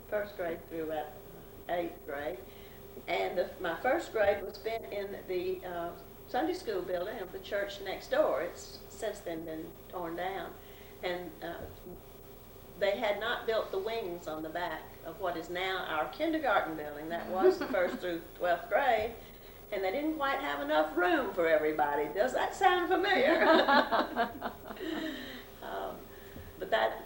first grade through about 8th grade. And my first grade was spent in the Sunday school building of the church next door. It's since then been torn down. And they had not built the wings on the back of what is now our kindergarten building. That was the 1st through 12th grade. And they didn't quite have enough room for everybody. Does that sound familiar? But that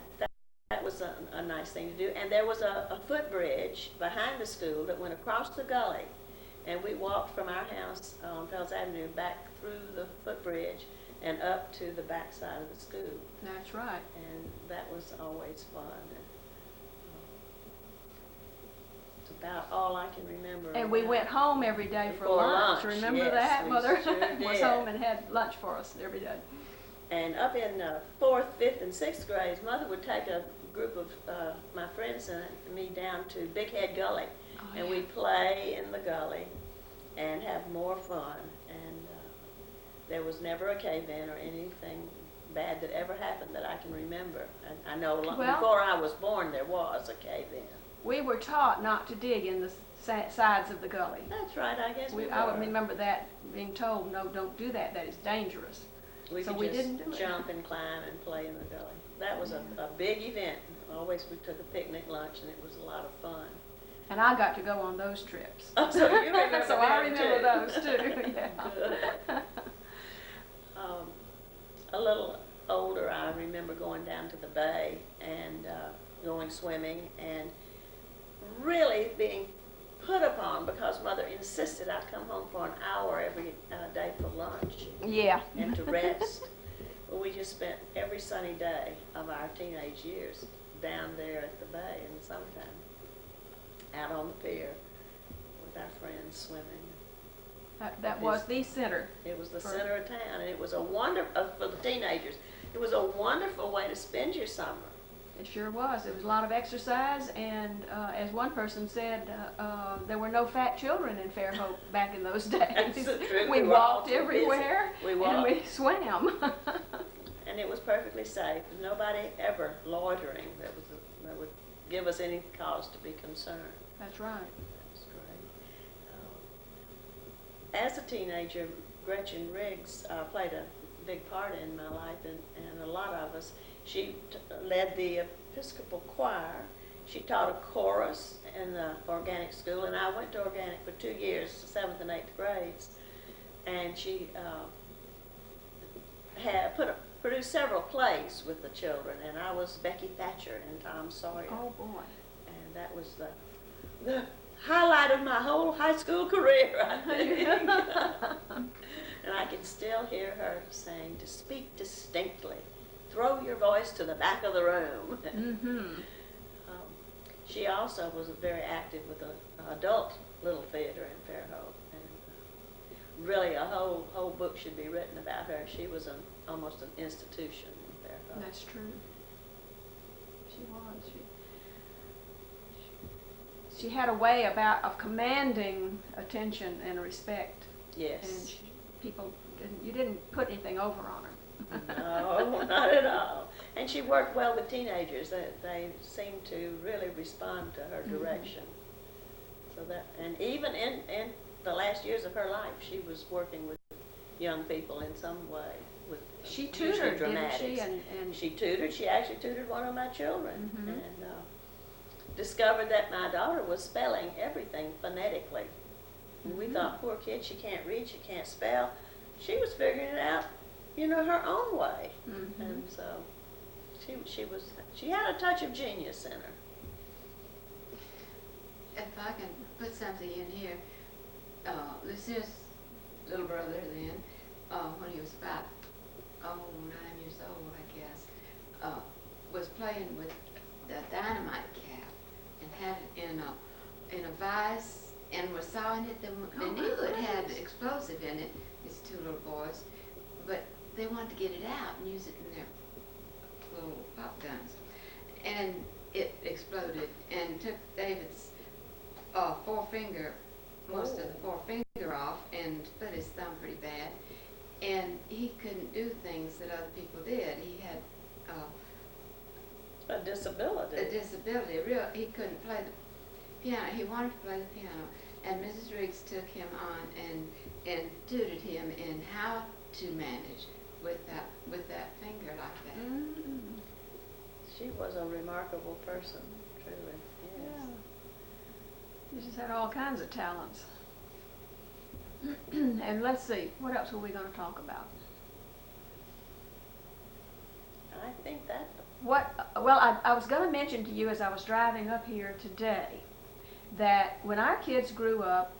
was a nice thing to do. And there was a footbridge behind the school that went across the gully. And we walked from our house on Fells Avenue back through the footbridge and up to the back side of the school. That's right. And that was always fun. And, it's about all I can remember. And we went home every day for lunch. Remember yes, that? Mother sure was home and had lunch for us every day. And up in 4th, 5th, and 6th grades, Mother would take a group of my friends and me down to Big Head Gully. Oh, and yeah. we'd play in the gully and have more fun. And there was never a cave-in or anything bad that ever happened that I can remember. And I know before I was born there was a cave-in. We were taught not to dig in the sides of the gully. That's right, I guess we were. I would remember that being told, no, don't do that. That is dangerous. So we just didn't do it. jump and climb and play in the gully. That was a big event. Always we took a picnic lunch and it was a lot of fun. And I got to go on those trips. Oh, so you remember So I them remember too. those too, yeah. Good. A little older, I remember going down to the bay and going swimming and really being put upon because Mother insisted I come home for an hour every day for lunch. Yeah. And to rest. We just spent every sunny day of our teenage years down there at the bay in the summertime, out on the pier with our friends swimming. That was the center. It was the center of town, and it was a wonderful, for the teenagers, it was a wonderful way to spend your summer. It sure was. It was a lot of exercise, and as one person said, there were no fat children in Fairhope back in those days. That's the truth. We walked everywhere, we walked. and we swam. And it was perfectly safe. Nobody ever loitering that would give us any cause to be concerned. That's right. That's great. As a teenager, Gretchen Riggs played a big part in my life, and a lot of us. She led the Episcopal choir. She taught a chorus in the organic school, and I went to organic for 2 years, 7th and 8th grades. And she had produced several plays with the children, and I was Becky Thatcher in Tom Sawyer. Oh boy! And that was the highlight of my whole high school career, I think. And I can still hear her saying, "To speak distinctly. Throw your voice to the back of the room." Mm-hmm. She also was very active with the adult little theater in Fairhope, and really a whole book should be written about her. She was almost an institution in Fairhope. That's true. She was. She had a way of commanding attention and respect. Yes. And you didn't put anything over on her. No, not at all. And she worked well with teenagers. They seemed to really respond to her direction. So that, and even in the last years of her life, she was working with young people in some way. With she tutored, didn't she? And she tutored. She actually tutored one of my children, and discovered that my daughter was spelling everything phonetically. And we thought, poor kid, she can't read, she can't spell. She was figuring it out, her own way. And so she had a touch of genius in her. If I can put something in here, Lucille's little brother then, when he was about 9 years old, I guess, was playing with the dynamite cap and had it in a vise and was sawing it. They knew it had explosive in it. It's 2 little boys, but they wanted to get it out and use it in their little pop guns, and it exploded and took David's forefinger, most of the forefinger off, and split his thumb pretty bad. And he couldn't do things that other people did. He had A disability. a disability. He couldn't play the piano. He wanted to play the piano, and Mrs. Riggs took him on and tutored him in how to manage with that finger like that. Mm-hmm. She was a remarkable person, truly. Yes. Yeah. She just had all kinds of talents. And let's see, what else were we going to talk about? I think that. Well, I was going to mention to you as I was driving up here today that when our kids grew up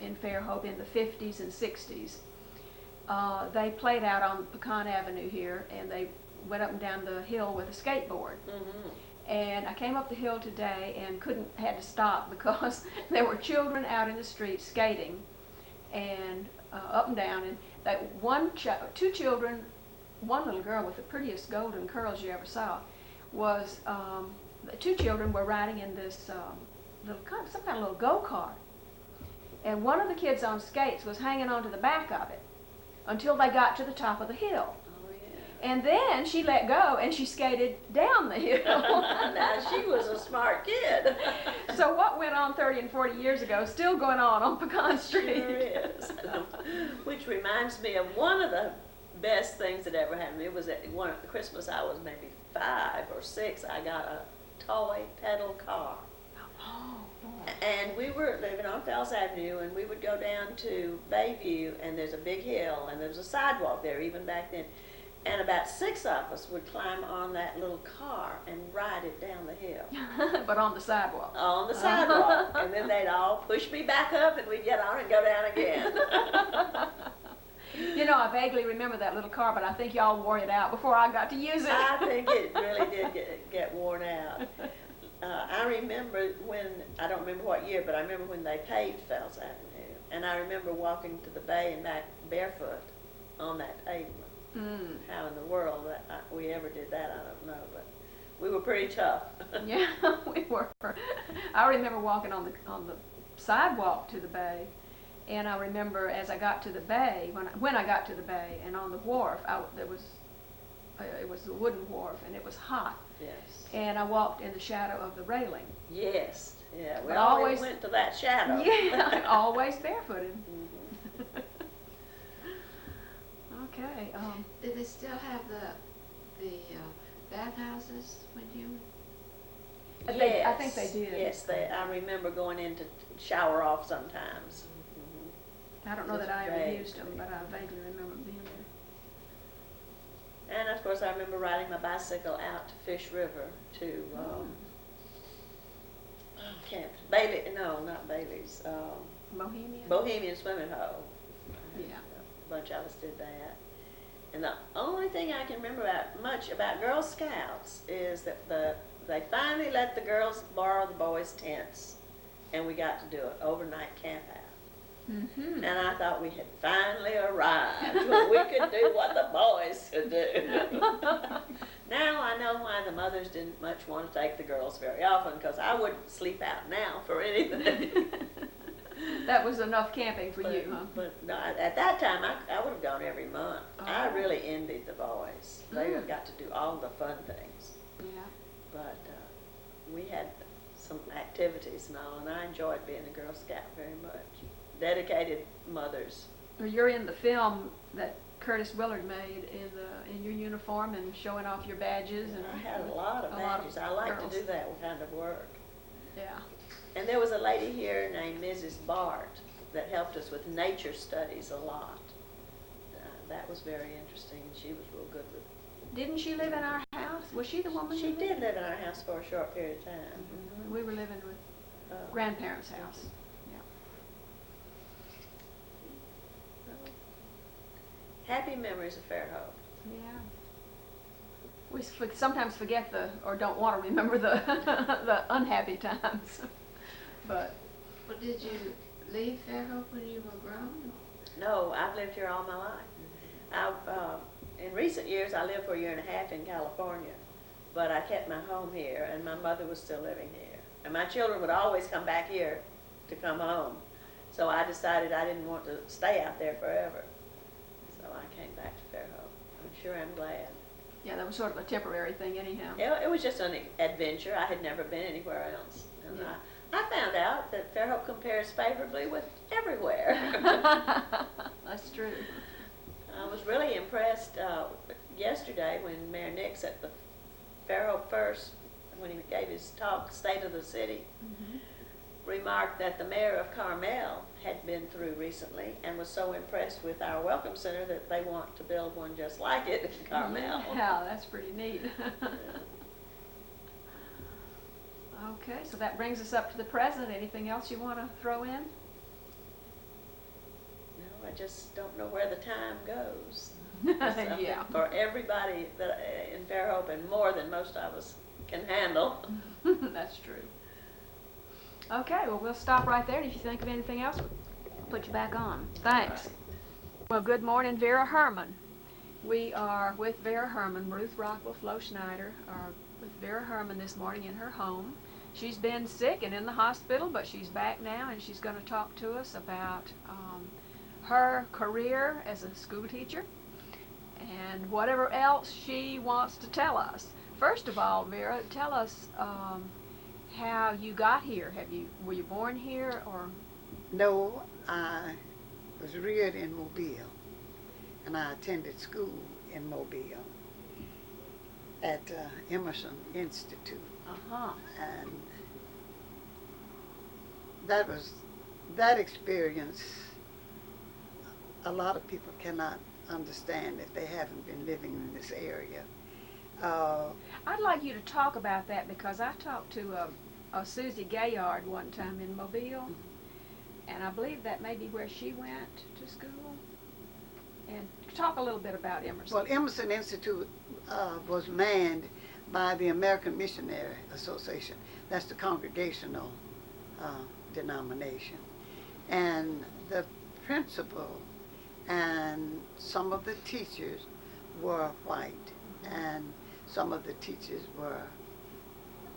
in Fairhope in the 50s and 60s, they played out on Pecan Avenue here, and they went up and down the hill with a skateboard. Mm-hmm. And I came up the hill today and had to stop because there were children out in the street skating and up and down, and two children, one little girl with the prettiest golden curls you ever saw, was two children were riding in this some kind of little go-kart, and one of the kids on skates was hanging onto the back of it until they got to the top of the hill. And then she let go and she skated down the hill. Now, she was a smart kid. So what went on 30 and 40 years ago is still going on Pecan Street. Sure is. Which reminds me of one of the best things that ever happened. It was at one Christmas, I was maybe 5 or 6. I got a toy pedal car. Oh, boy. And we were living on Fells Avenue, and we would go down to Bayview, and there's a big hill, and there's a sidewalk there even back then. And about 6 of us would climb on that little car and ride it down the hill. But on the sidewalk. On the sidewalk. And then they'd all push me back up, and we'd get on and go down again. You know, I vaguely remember that little car, but I think y'all wore it out before I got to use it. I think it really did get worn out. I remember I don't remember what year, but I remember when they paved Fells Avenue. And I remember walking to the bay and back barefoot on that pavement. Mm. How in the world we ever did that, I don't know, but we were pretty tough. Yeah, we were. I remember walking on the sidewalk to the bay, and I remember as I got to the bay, when I got to the bay, and on the wharf, it was a wooden wharf, and it was hot. Yes. And I walked in the shadow of the railing. Yes. Yeah. We But always went to that shadow. Yeah, always barefooted. Mm-hmm. Okay. Did they still have the bathhouses when you? Yes. I think they did. Yes, I remember going in to shower off sometimes. Mm-hmm. I don't know that I ever Vaguely. used them, but I vaguely remember being there. And of course, I remember riding my bicycle out to Fish River to Bailey. No, not Bailey's. Bohemian. Bohemian Swimming Hole. Yeah. A bunch of us did that. And the only thing I can remember much about Girl Scouts is that they finally let the girls borrow the boys' tents, and we got to do an overnight camp out. Mm-hmm. And I thought we had finally arrived. We could do what the boys could do. Now I know why the mothers didn't much want to take the girls very often, because I wouldn't sleep out now for anything. That was enough camping for you, huh? But no, at that time, I would have gone every month. Oh. I really envied the boys. They got to do all the fun things. Yeah. But we had some activities and all, and I enjoyed being a Girl Scout very much. Dedicated mothers. Well, you're in the film that Curtis Willard made in your uniform and showing off your badges. And I had a lot of badges. I like girls. to do that kind of work. Yeah. And there was a lady here named Mrs. Bart that helped us with nature studies a lot. That was very interesting, and she was real good with it. Didn't she live in our house? Was she the woman? She did live in our house for a short period of time. Mm-hmm. We were living with Uh, grandparents' house. Happy memories of Fairhope. Yeah. We sometimes forget or don't want to remember the the unhappy times. But. Well, did you leave Fairhope when you were grown? No, I've lived here all my life. In recent years, I lived for a year and a half in California, but I kept my home here, and my mother was still living here. And my children would always come back here to come home. So I decided I didn't want to stay out there forever. So I came back to Fairhope. I'm sure I'm glad. Yeah, that was sort of a temporary thing anyhow. It was just an adventure. I had never been anywhere else. And Yeah. I found out that Fairhope compares favorably with everywhere. That's true. I was really impressed yesterday when Mayor Nix at the Fairhope First, when he gave his talk, State of the City, remarked that the mayor of Carmel had been through recently and was so impressed with our Welcome Center that they want to build one just like it in Carmel. Yeah, that's pretty neat. Okay, so that brings us up to the present. Anything else you want to throw in? No, I just don't know where the time goes. Something Yeah. for everybody that in Fairhope, and more than most of us can handle. That's true. Okay, well, we'll stop right there, and if you think of anything else, we'll put you back on. Thanks. Right. Well, good morning, Vera Herman. We are with Vera Herman. Ruth, Rockwell, Flo Schneider are with Vera Herman this morning in her home. She's been sick and in the hospital, but she's back now, and she's going to talk to us about her career as a school teacher and whatever else she wants to tell us. First of all, Vera, tell us how you got here. Were you born here, or? No, I was reared in Mobile, and I attended school in Mobile at Emerson Institute. And that experience, a lot of people cannot understand if they haven't been living in this area. I'd like you to talk about that, because I talked to a Susie Gayard one time in Mobile, and I believe that may be where she went to school. And talk a little bit about Emerson. Well, Emerson Institute was manned by the American Missionary Association. That's the congregational denomination. And the principal and some of the teachers were white, and some of the teachers were,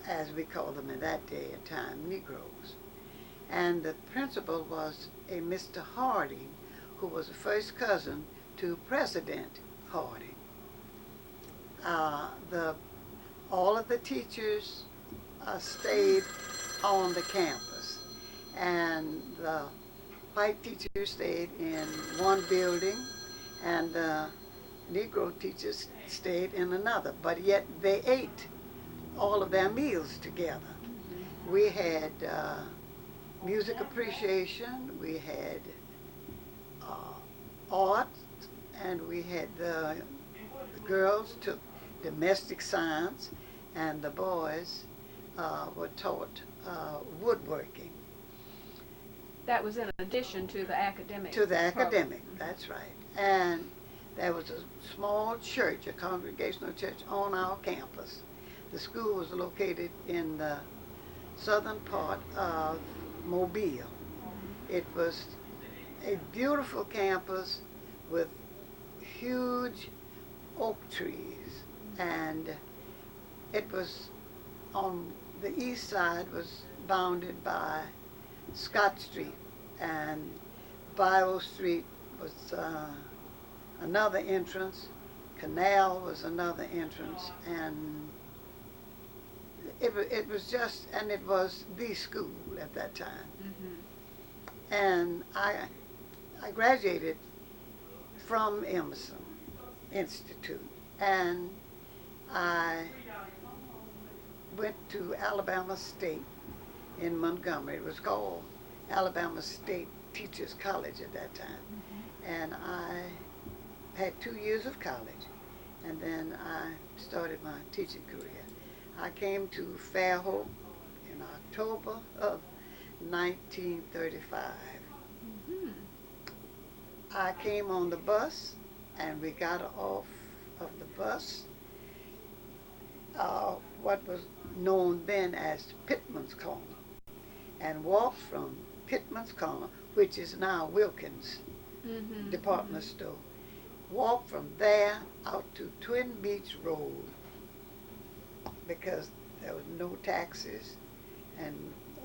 as we called them in that day and time, Negroes. And the principal was a Mr. Harding, who was a first cousin to President Harding. All of the teachers stayed on the campus, and the white teachers stayed in one building, and the Negro teachers stayed in another, but yet they ate all of their meals together. We had music appreciation, we had art, and we had the girls took domestic science, and the boys were taught woodworking. That was in addition to the academic. To the program. academic, that's right. And there was a small church, a congregational church on our campus. The school was located in the southern part of Mobile. It was a beautiful campus with huge oak trees, and it was on the east side was bounded by Scott Street, and Bible Street was another entrance, Canal was another entrance, and it was just, and it was the school at that time. And I graduated from Emerson Institute, and I went to Alabama State in Montgomery. It was called Alabama State Teachers College at that time. And I had 2 years of college, and then I started my teaching career. I came to Fairhope in October of 1935. I came on the bus, and we got off of the bus, what was known then as Pittman's Corner, and walked from Pittman's Corner, which is now Wilkins Department Store, walked from there out to Twin Beach Road, because there was no taxis, and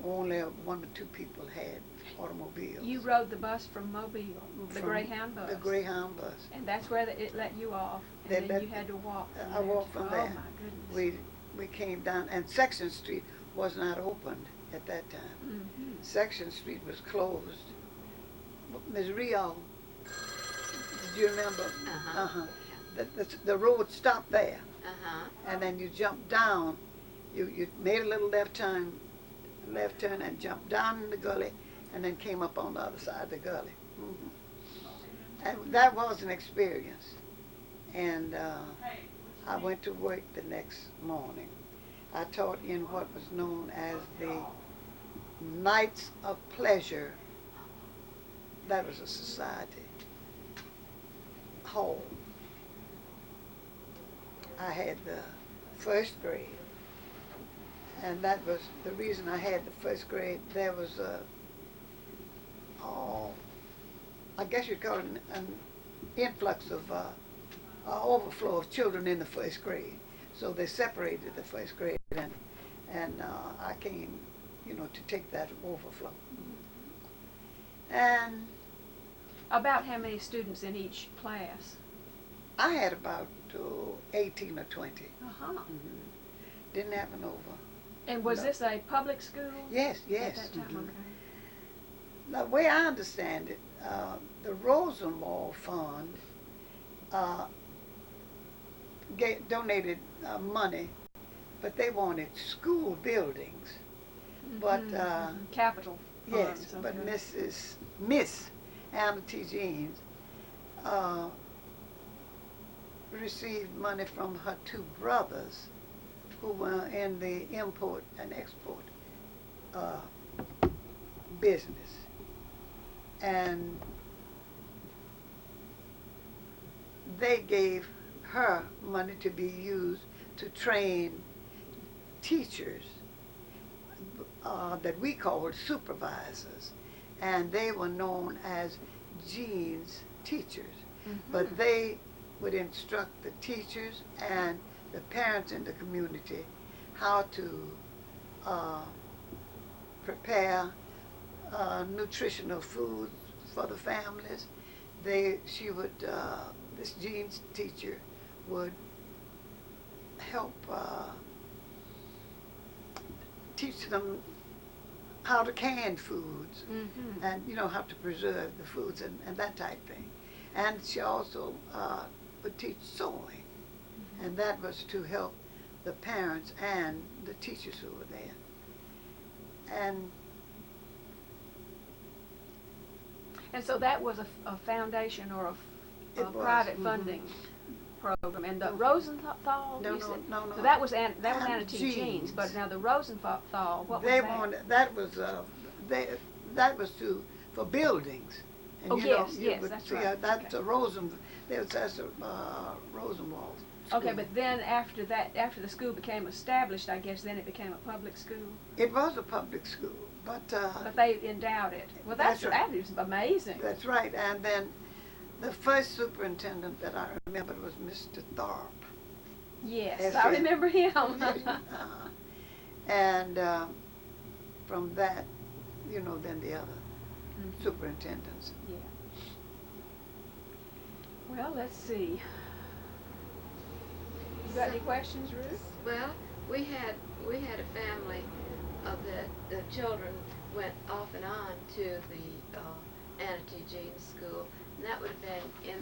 only one or two people had automobiles. You rode the bus from Mobile, the From Greyhound bus. The Greyhound bus. And that's where it let you off, and then you had to walk from I there. walked from there. Oh my goodness. We came down, and Section Street was not opened at that time. Mhm. Section Street was closed. Ms. Rio, did you remember? Uh-huh. The road stopped there, Uh-huh. and then you jumped down. You made a little left turn and jumped down in the gully, and then came up on the other side of the gully. And that was an experience. And I went to work the next morning. I taught in what was known as the Nights of Pleasure. That was a society hall. I had the first grade, and that was the reason I had the first grade. There was I guess you'd call it an influx of overflow of children in the first grade. So they separated the first grade, and I came, to take that overflow. And About how many students in each class? I had about 18 or 20. Uh-huh. Didn't have an over. And was No. this a public school? Yes. At that time, Mhm. okay. The way I understand it, the Rosenwald Fund donated money, but they wanted school buildings. But Capital yes, funds, but okay. Miss Anna T. Jeans received money from her two brothers who were in the import and export business. And they gave her money to be used to train teachers that we called supervisors, and they were known as Jean's teachers. But they would instruct the teachers and the parents in the community how to prepare nutritional food for the families. This Jean's teacher would help teach them how to can foods and how to preserve the foods and that type thing. And she also would teach sewing, and that was to help the parents and the teachers who were there. And so that was a foundation or a It was, private funding program. And the Rosenthal, No, you said? no. So that was Anna T. Jeans. Jeans. But now the Rosenthal, what They was that? wanted, that was for buildings. And Oh, you yes, know, you yes, would that's see, right. that's a Rosenwald school. Okay, but then after the school became established, I guess then it became a public school. It was a public school, but they endowed it. Well, That's right. that is amazing. that's right. And then the first superintendent that I remembered was Mr. Tharp. Yes, Yes, I yes. remember him. And from that, then the other superintendents. Yeah. Well, let's see. You got any questions, Ruth? Well, we had a family of the children went off and on to the Anna T. Jeans School, and that would have been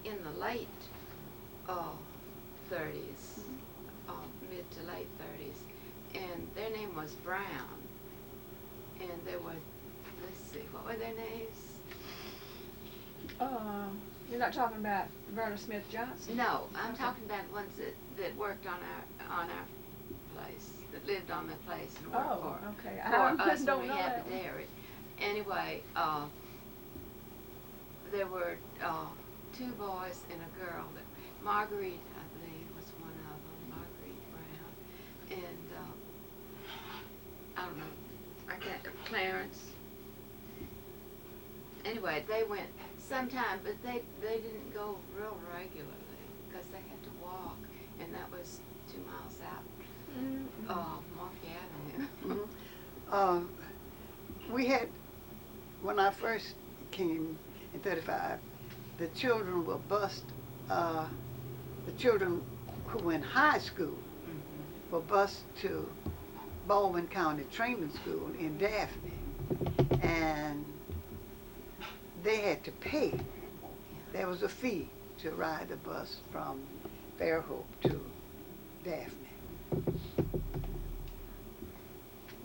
in the late 30s, mid to late 30s, and their name was Brown, and they were, let's see, what were their names? You're not talking about Verna Smith Johnson? No, I'm Okay. talking about ones that worked on our place, that lived on the place and worked Oh, for, okay. for I us don't when we know had that the one. dairy. Anyway, there were two boys and a girl. Marguerite, I believe, was one of them, Marguerite Brown, and I don't know, I can't, Clarence. Anyway, they went sometime, but they didn't go real regularly because they had to walk, and that was 2 miles out, Mark Avenue. we had, when I first came in 35, the children were bused, the children who were in high school were bused to Baldwin County Training School in Daphne, and they had to pay. There was a fee to ride the bus from Fairhope to Daphne.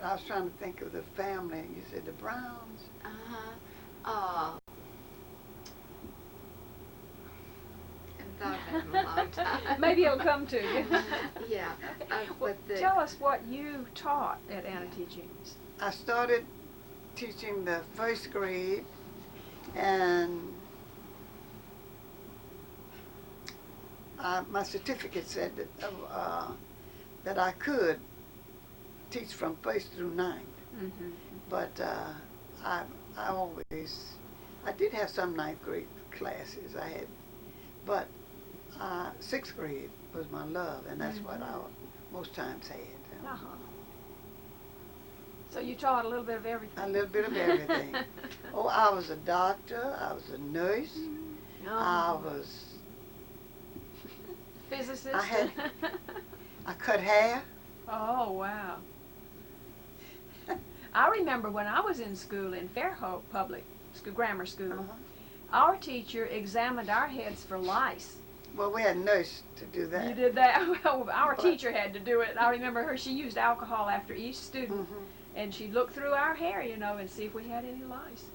I was trying to think of the family. You said the Browns? Haven't thought of that in a long time. Maybe it'll come to you. Yeah. Well, tell us what you taught at Anna Teachings. I started teaching the first grade, and my certificate said that I could teach from first through ninth. Mm-hmm. But I did have some ninth grade classes I had, but sixth grade was my love, and that's what I most times had. Uh-huh. So you taught a little bit of everything. A little bit of everything. Oh, I was a doctor, I was a nurse, I was, physicist. I cut hair. Oh, wow. I remember when I was in school in Fairhope Public School, Grammar School, our teacher examined our heads for lice. Well, we had a nurse to do that. You did that? Well, our teacher had to do it. I remember her, she used alcohol after each student, and she'd look through our hair, you know, and see if we had any lice.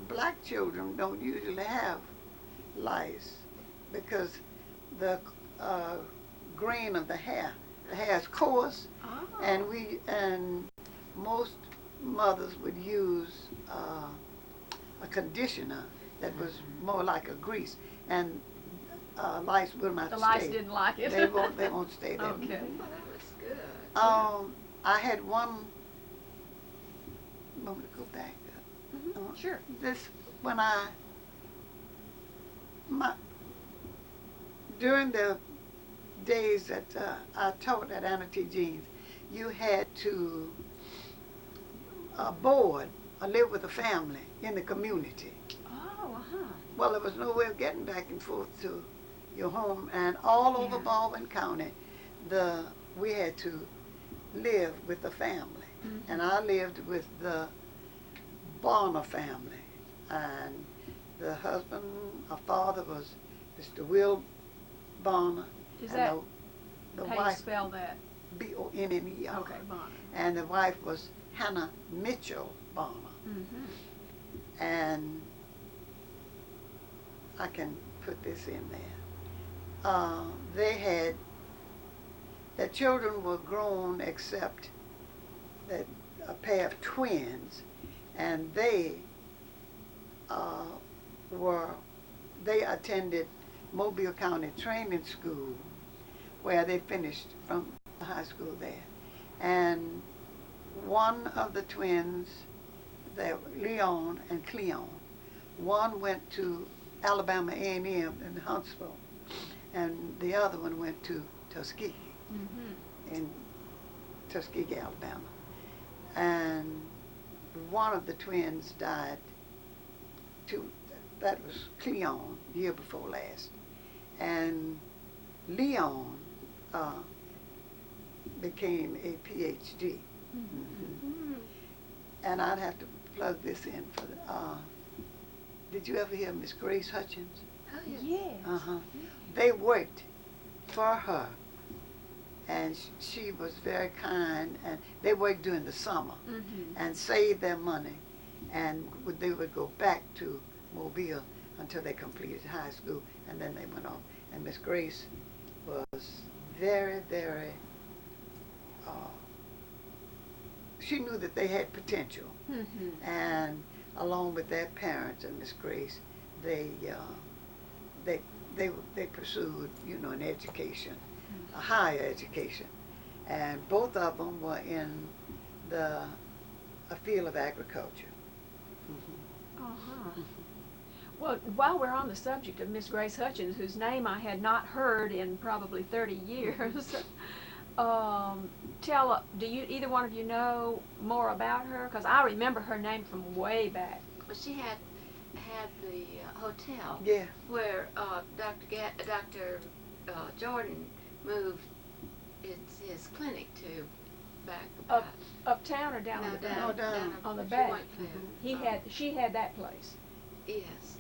Black children don't usually have lice because the grain of the hair is coarse, and most mothers would use a conditioner that was more like a grease, and lice will not stay. The lice didn't like it. They won't stay there. Okay. Well, that was good. I had one. Let me go back. Sure. This when during the days that I taught at Anna Teachings, you had to board or live with a family in the community. Oh, Well, there was no way of getting back and forth to your home, and all over Baldwin County, we had to live with the family, and I lived with the Bonner family, and the husband, our father was Mr. Will Bonner. Is and that the how wife, you spell that? B-O-N-N-E-R. Okay, Bonner. And the wife was Hannah Mitchell Bonner. And I can put this in there. Their children were grown except that a pair of twins, and they attended Mobile County Training School, where they finished from the high school there. And one of the twins, Leon and Cleon, one went to Alabama A&M in Huntsville, and the other one went to Tuskegee, in Tuskegee, Alabama. And one of the twins died, that was Cleon, year before last. And Leon became a PhD. And I'd have to plug this in for did you ever hear Miss Grace Hutchins? Oh, yes. Yes. They worked for her, and she was very kind, and they worked during the summer and saved their money, and they would go back to Mobile until they completed high school, and then they went on. And Miss Grace was very, very, she knew that they had potential, and along with their parents and Miss Grace, they pursued, an education, a higher education, and both of them were in a field of agriculture. Well, while we're on the subject of Miss Grace Hutchins, whose name I had not heard in probably 30 years, Do you, either one of you know more about her? Because I remember her name from way back. Well, she had the hotel Yeah. where Dr. Jordan moved his clinic to back Up uptown or down on the bay? No, down. On the she bay. went there. She had that place Yes.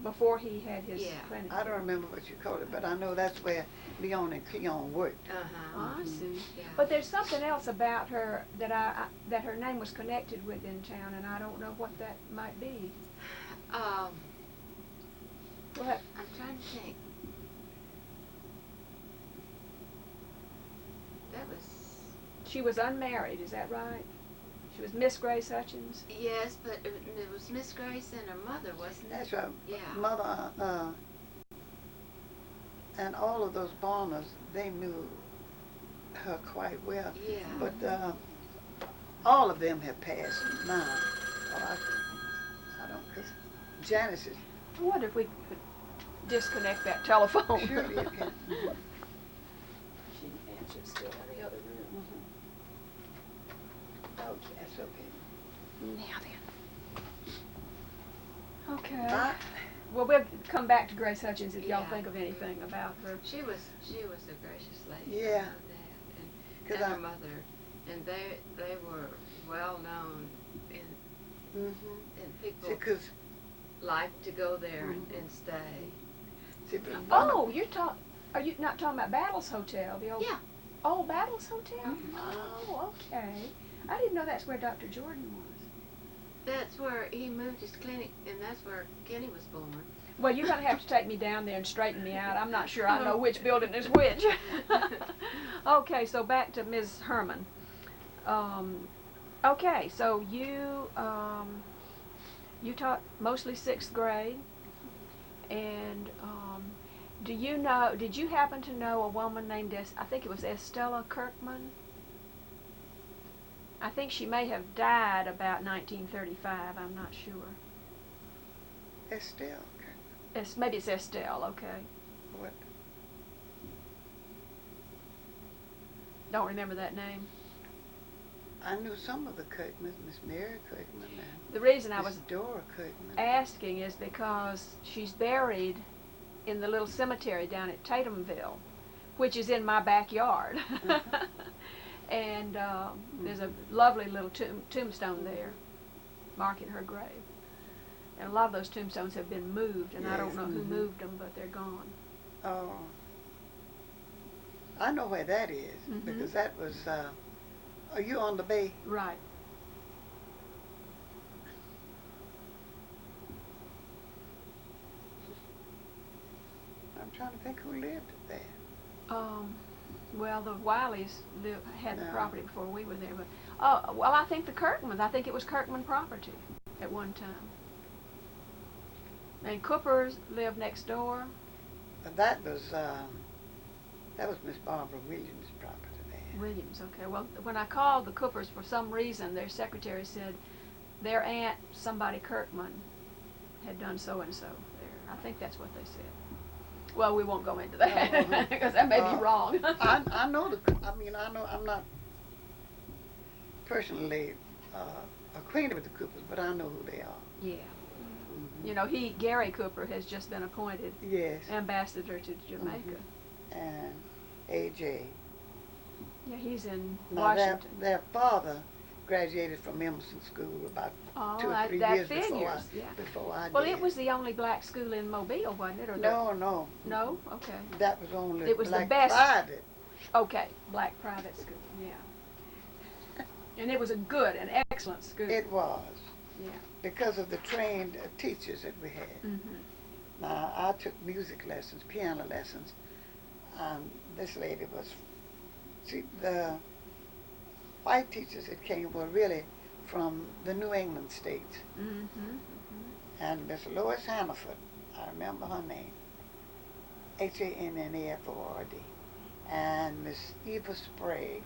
before he had his Yeah. clinic. I don't remember what you called it, but I know that's where Leon and Cleon worked. Oh, I see. Yeah. But there's something else about her that that her name was connected with in town, and I don't know what that might be. What? I'm trying to think. That was. She was unmarried, is that right? She was Miss Grace Hutchins? Yes, but it was Miss Grace and her mother, wasn't it? That's right. Yeah. Mother, and all of those Barners, they knew her quite well. Yeah. But all of them have passed now. Oh, I don't, because Janice is, I wonder if we could disconnect that telephone. surely you can. She answered still in the other room. Okay, that's okay. Now then. Okay. I, Well, we'll come back to Grace Hutchins if y'all Yeah. think of anything about her. She was a gracious lady. Yeah. I know that. 'Cause And her I- mother, and they were well known, and people because, liked to go there and stay. see, but Oh, are you not talking about Battles Hotel? The old Yeah. old Battles Hotel? Oh, okay. I didn't know that's where Dr. Jordan was. That's where he moved his clinic, and that's where Kenny was born. Well, you're going to have to take me down there and straighten me out. I'm not sure I know which building is which. Okay, so back to Ms. Herman. Okay, so you taught mostly 6th grade, and did you happen to know a woman named, I think it was Estella Kirkman? I think she may have died about 1935, I'm not sure. Estelle, okay. Maybe it's Estelle, okay. What? Don't remember that name. I knew some of the Kirkmans, Miss Mary Kirkman and The reason I Miss was Dora Kirkman. asking is because she's buried in the little cemetery down at Tatumville, which is in my backyard. And there's a lovely little tombstone there marking her grave. And a lot of those tombstones have been moved, and I don't Yes, know who moved them, but they're gone. Oh. I know where that is, because that was, are you on the bay? Right. I'm trying to think who lived there. Well, the Wileys had the No. property before we were there, but well, I think the Kirkmans. I think it was Kirkman property at one time. And Coopers lived next door. But that was Miss Barbara Williams' property there. Williams, okay. Well, when I called the Coopers, for some reason, their secretary said their aunt, somebody Kirkman, had done so and so there. I think that's what they said. Well, we won't go into that because that may be wrong. I know I'm not personally acquainted with the Coopers, but I know who they are. Yeah. You know, Gary Cooper has just been appointed Yes. ambassador to Jamaica. And AJ. Yeah, he's in Now Washington. their father graduated from Emerson School about 2 or 3 that years figures, before I Well, did. it was the only black school in Mobile, wasn't it? Or No. No? Okay. That was only It was the black best. private. Okay, black private school, yeah. And it was an excellent school. It was. Yeah. Because of the trained teachers that we had. Mm-hmm. Now, I took music lessons, piano lessons. This lady was, the white teachers that came were really from the New England states. Mm-hmm. And Miss Lois Hannaford, I remember her name, Hannaford, and Miss Eva Sprague.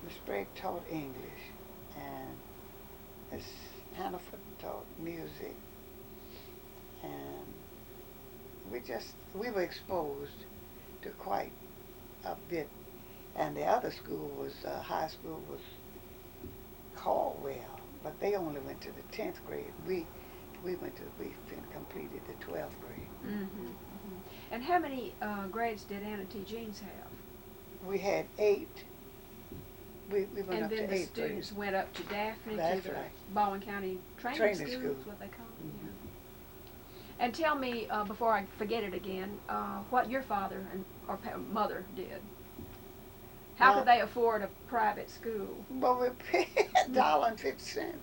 Miss Sprague taught English, and Miss Hannaford taught music, and we were exposed to quite a bit. And the other school was, high school was Caldwell, but they only went to the 10th grade. We completed the 12th grade. Mm-hmm. And how many grades did Anna T. Jeans have? We had 8. We went and up then to the 8th students grade. went up to Daphne, That's to the right. Baldwin County Training Training School, School. is what they call it. Mhm. Yeah. And tell me, before I forget it again, what your father or mother did. How could they afford a private school? Well, we paid $1.50.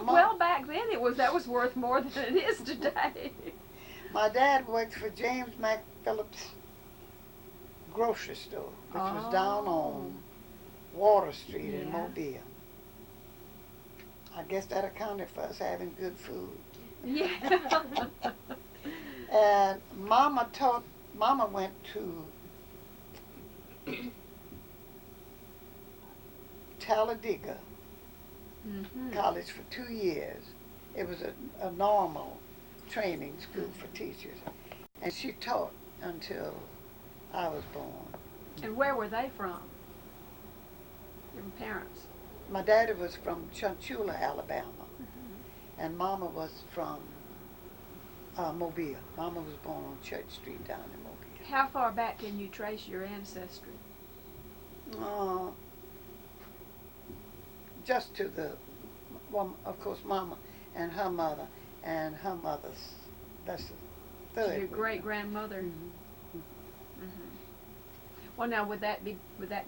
Well, back then that was worth more than it is today. My dad worked for James McPhillips grocery store, which was down on Water Street in Yeah. Mobile. I guess that accounted for us having good food. Yeah. And Mama went to Talladega Mm-hmm. College for 2 years. It was a normal training school for teachers. And she taught until I was born. And where were they from? Your parents? My daddy was from Chunchula, Alabama. Mm-hmm. And Mama was from Mobile. Mama was born on Church Street down in Mobile. How far back can you trace your ancestry? Just to well, of course, Mama and her mother and her mother's, that's the third. So your one. great-grandmother? Mhm. Mm-hmm. Well, now, would that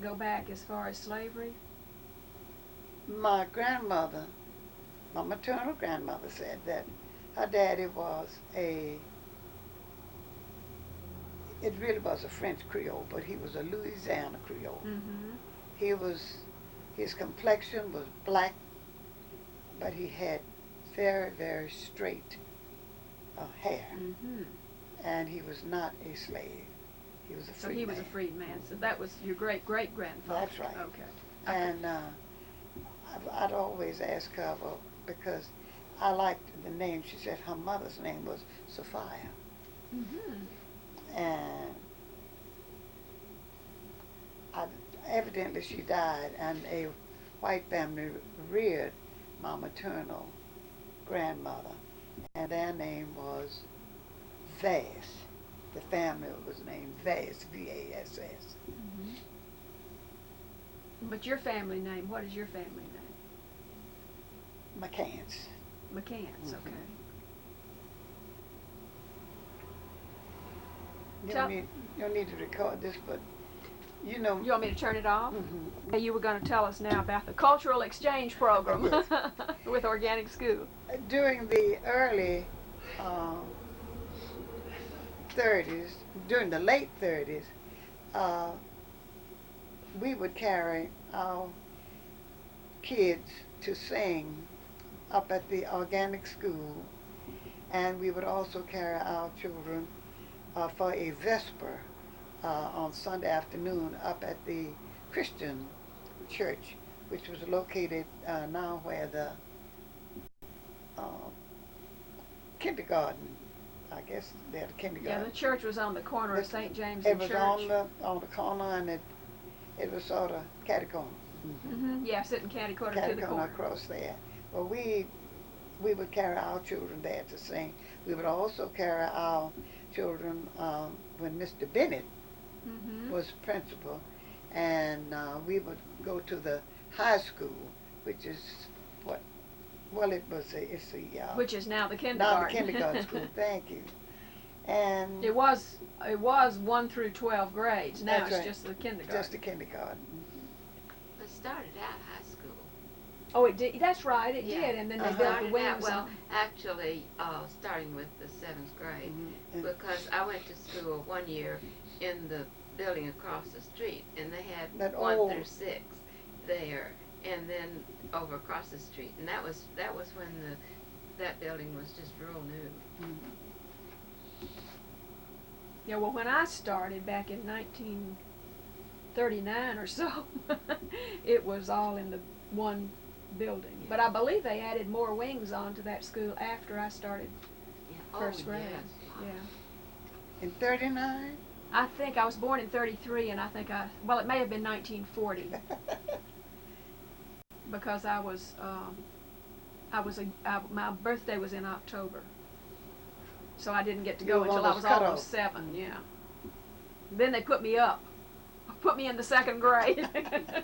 go back as far as slavery? My grandmother, my maternal grandmother, said that her daddy was it really was a French Creole, but he was a Louisiana Creole. Mm-hmm. His complexion was black, but he had very, very straight hair. Mm-hmm. And he was not a slave. He was a free man. So he was a freed man. So that was your great-great-grandfather. That's right. Okay. And I'd always ask her, well, because I liked the name. She said her mother's name was Sophia. Mm-hmm. And evidently she died, and a white family reared my maternal grandmother, and their name was Vass. The family was named Vass, V-A-S-S. Mm-hmm. But your family name, what is your family name? McCants. McCants, Mhm. okay. You Tell- don't need to record this, but you know. You want me to turn it off? Mhm. You were going to tell us now about the cultural exchange program with Organic School. During the early 30s, during the late 30s, we would carry our kids to sing up at the Organic School, and we would also carry our children for a vesper on Sunday afternoon up at the Christian church, which was located now where the kindergarten, I guess they had a kindergarten. Yeah, the church was on the corner of St. James It and was Church. on the corner, and it was sort of catty-corner. Mm-hmm. Yeah, sitting catty-corner to the Catty-corner corner. across there. Well, we would carry our children there to sing. We would also carry our children when Mr. Bennett Mm-hmm. was principal, and we would go to the high school, which is what? Well, it's the Which is now the now kindergarten. the kindergarten school. Thank you. And It was 1 through 12 grades. Now That's it's right. just the kindergarten. just the kindergarten. It started out high school. Oh, it did. That's right. It Yeah. did, and then they Uh-huh. built the Started out, wings. well, on. actually, starting with the 7th grade, Mhm. because I went to school 1 year in the building across the street, and they had That 1 old- through 6 there, and then over across the street, and that was when that building was just real new. Yeah, well, when I started back in 1939 or so, it was all in the one building. But I believe they added more wings onto that school after I started Yeah. first Oh, grade. yes. Yeah. In 39? I think I was born in 33, and I think well, it may have been 1940 because my birthday was in October, so I didn't get to go until I was almost 7. Yeah. Then they put me in the 2nd grade.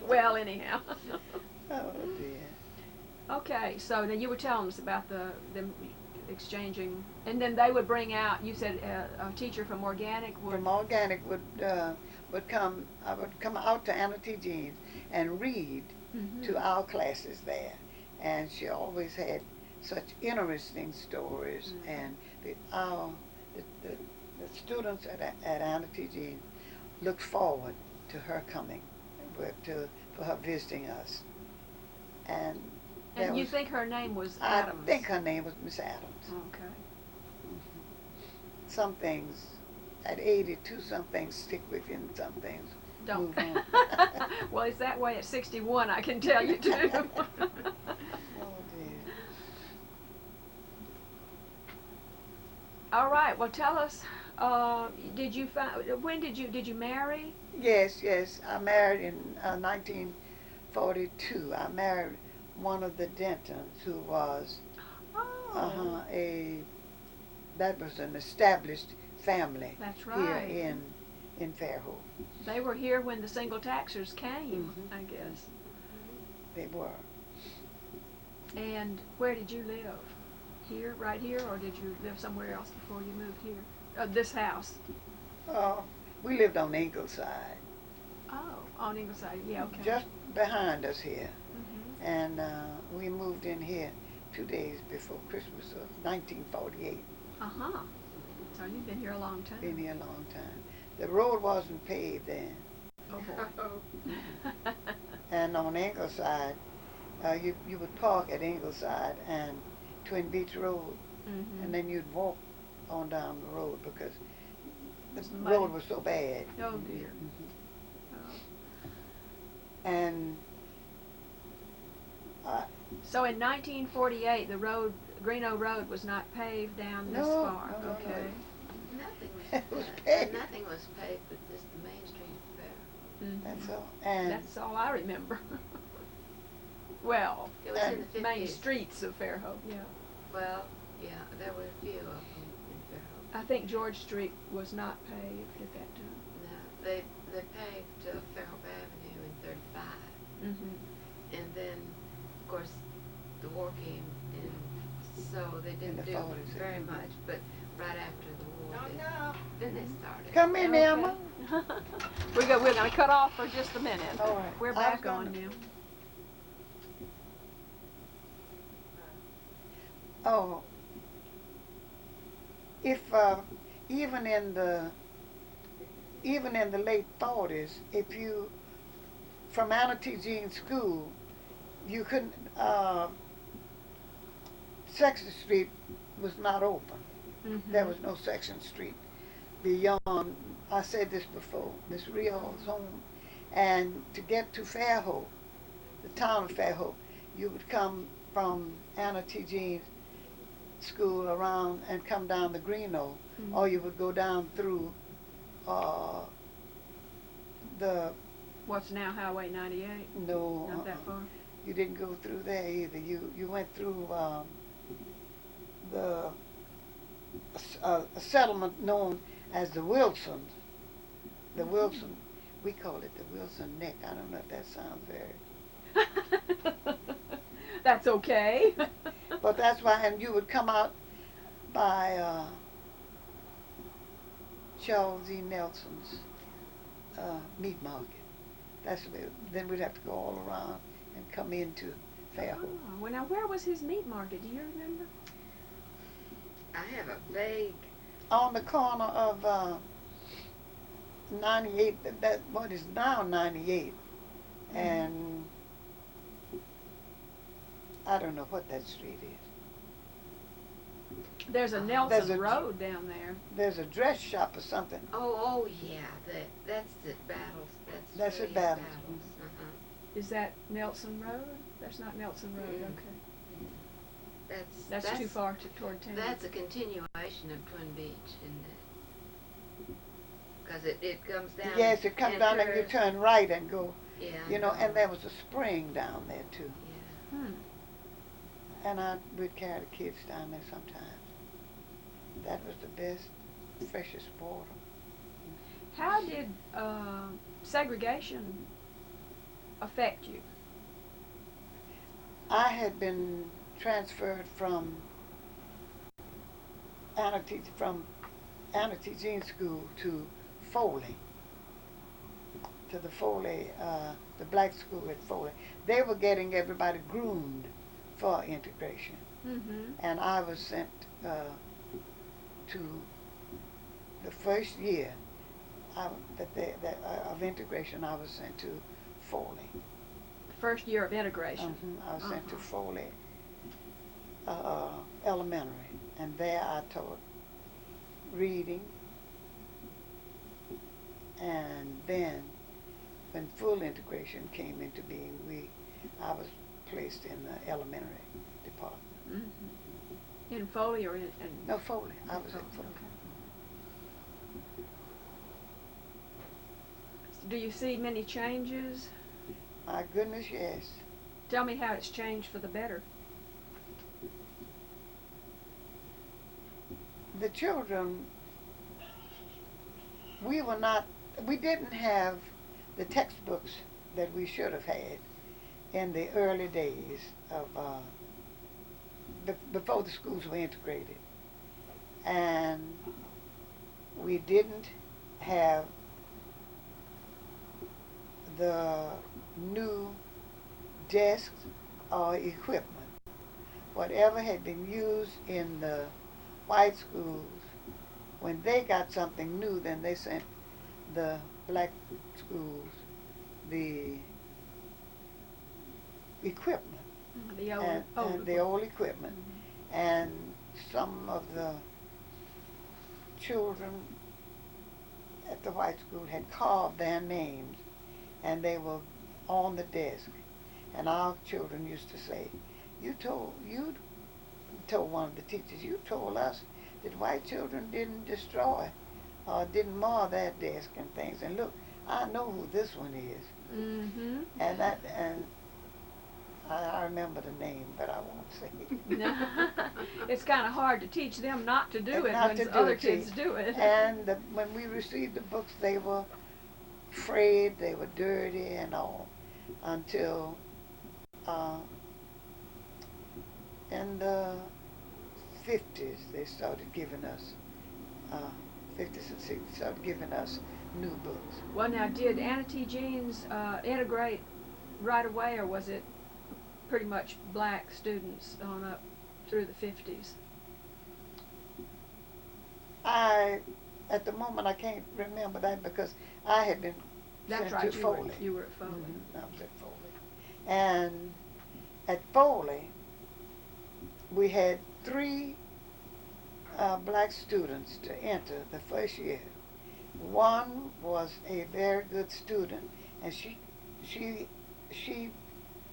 Well, anyhow. Oh dear. Okay, so then you were telling us about them exchanging, and then they would bring out. You said a teacher from organic would. From organic would come. I would come out to Anna T. Jean's and read to our classes there, and she always had such interesting stories, and the students at Anna T. Jean's looked forward to her coming, for her visiting us, and you think her name was Adams? I think her name was Miss Adams. Okay. Some things, at 82, some things stick with you, and some things Don't. move on. Well, it's that way at 61, I can tell you too. Oh dear. All right. Well, tell us. When did you marry? Yes. I married in 1942. I married one of the Dentons who was that was an established family. That's right. Here in Fairhope. They were here when the single taxers came, I guess. They were. And where did you live? Here, right here, or did you live somewhere else before you moved here? This house. We lived on Ingleside. Oh, on Ingleside. Yeah, okay. Just behind us here. And we moved in here 2 days before Christmas of 1948. So you've been here a long time. Been here a long time. The road wasn't paved then. Oh boy. And on Ingleside, you would park at Ingleside and Twin Beach Road, and then you'd walk on down the road because the road was so bad. Oh dear. And so in 1948, the road, Greeno Road, was not paved down this far. No, okay. Nothing was paved but just the main street there. That's all. And that's all I remember. Well, It was in the 50s. main streets of Fairhope. Yeah. Well, yeah, there were a few of them in Fairhope. I think George Street was not paved at that time. No, they paved Fairhope Avenue in 35. And then, of course, the war came, and so they didn't do 40s, very much. But right after the war, then they started. come in, Okay. Emma. We're going to cut off for just a minute. All right. We're back on now. Oh, if even in the late 40s, if you from Anna T. Jean's school, you couldn't. Section Street was not open. There was no Section Street beyond. I said this before. Miss Rio's home, and to get to Fairhope, the town of Fairhope, you would come from Anna T. Jean's school around and come down the Greeno, or you would go down through the What's now Highway 98? no Not that far. you didn't go through there either. You went through a settlement known as the Wilsons. The Wilson, we call it the Wilson Neck. I don't know if that sounds very. That's okay. But that's why, and you would come out by Charles E. Nelson's meat market. That's where, then we'd have to go all around and come into Fairhope. Oh, well, now where was his meat market? Do you remember? I have a vague. On the corner of 98, that what is now 98, and I don't know what that street is. There's a Nelson Road down there. There's a dress shop or something. Oh yeah, that's at Battles. That's at Ray's Battles. Is that Nelson Road? That's not Nelson Road. Okay. That's Too far toward town. That's a continuation of Twin Beach, isn't because it comes down. Yes, it comes down and you curves. turn right and go, Yeah. you know, and there was a spring down there too. Yeah. Hmm. And I would carry the kids down there sometimes. That was the best, freshest water. How did segregation affect you? I had been transferred from Anna Jean School to Foley, to the Foley, the black school at Foley. They were getting everybody groomed for integration, Mm-hmm. and I was sent to the first year of integration. I was sent to Foley. First year of integration. I was sent to Foley Elementary, and there I taught reading, and then when full integration came into being, I was placed in the elementary department. Mm-hmm. In Foley or in No, Foley. I was at Foley. Okay. Do you see many changes? My goodness, yes. Tell me how it's changed for the better. The children, we didn't have the textbooks that we should have had in the early days of, before the schools were integrated. And we didn't have the new desks or equipment. Whatever had been used in the white schools, when they got something new, then they sent the black schools the equipment, The and the old equipment. Mm-hmm. And some of the children at the white school had carved their names, and they were on the desk. And our children used to say, you told one of the teachers, you told us that white children didn't destroy or didn't mar their desk and things. And look, I know who this one is. Mm-hmm. And I remember the name, but I won't say it. It's kind of hard to teach them not to do it Not when to do other it, kids see. do it. And when we received the books, they were frayed, they were dirty and all, until in the 50s they started giving us, 50s and 60s, started giving us new books. Well, now, did Anna T. Jeans integrate right away, or was it pretty much black students on up through the 50s? At the moment, I can't remember that because I had been That's sent right, to Foley. you were at Foley. I was at Foley. And at Foley, we had 3 black students to enter the first year. One was a very good student, and she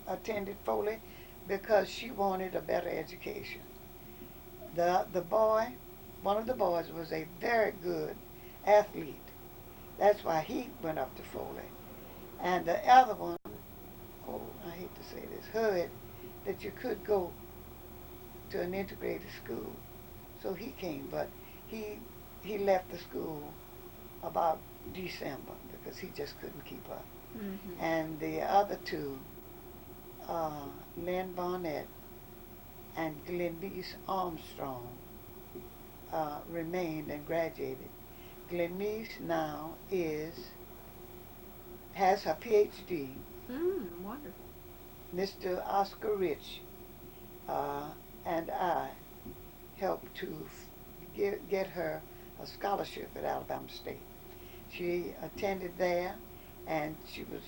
attended Foley because she wanted a better education. The boy, one of the boys, was a very good athlete. That's why he went up to Foley. And the other one, oh, I hate to say this, heard that you could go to an integrated school. So he came, but he left the school about December because he just couldn't keep up. Mm-hmm. And the other 2, Lynn Barnett and Glenise Armstrong, remained and graduated. Glenise now has her PhD. Wonderful. Mr. Oscar Rich and I helped to get her a scholarship at Alabama State. She attended there, and she was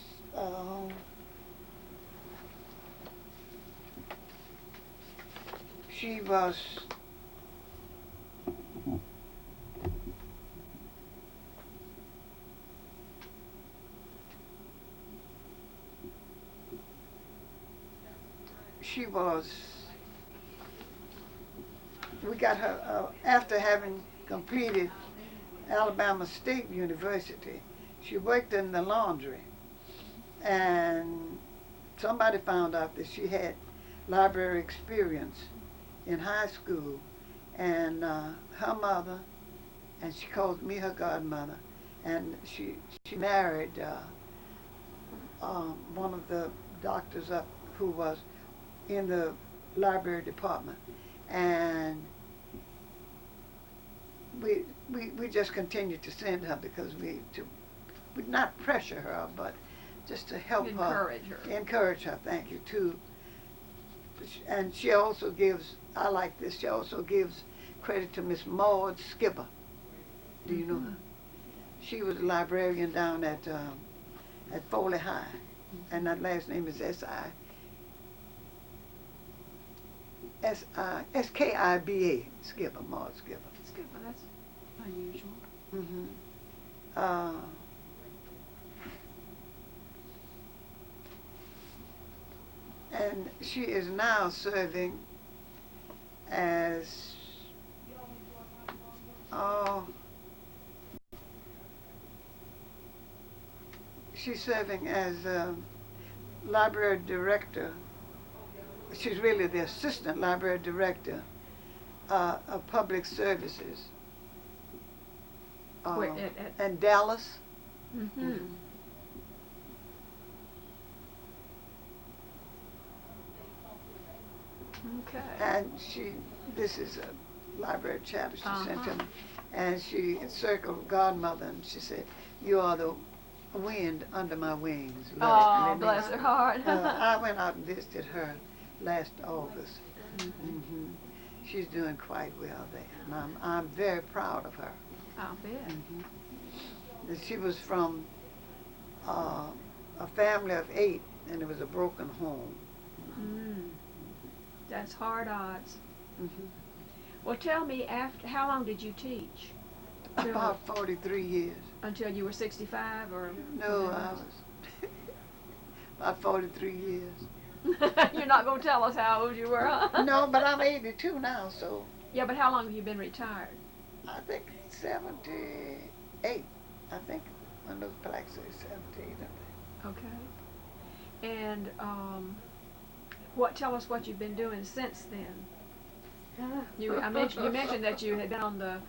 we got her after having completed Alabama State University. She worked in the laundry, and somebody found out that she had library experience in high school, and her mother, and she called me her godmother, and she married one of the doctors up who was in the library department, and we just continued to send her because we not pressure her, but just to help encourage her. Thank you too. And she also gives, I like this, she also gives credit to Miss Maud Skipper. Do you know her? She was a librarian down at Foley High, and that last name is S-K-I-B-A, Skipper, Maud Skipper. Skipper, that's unusual. And she is now serving as she's serving as library director. She's really the assistant library director of public services in Dallas. Okay. And this is a library chapter she sent to me, and she circled godmother, and she said, "You are the wind under my wings." Oh, bless her heart. I went out and visited her last August. She's doing quite well there, and I'm very proud of her. I'll bet. She was from a family of 8, and it was a broken home. That's hard odds. Well, tell me, how long did you teach? About 43 years. Until you were 65, or? No, I was about 43 years. You're not going to tell us how old you were, huh? No, but I'm 82 now, so. Yeah, but how long have you been retired? I think 78. I think one of those plaques says 78. Okay. And tell us what you've been doing since then. You mentioned that you had been on the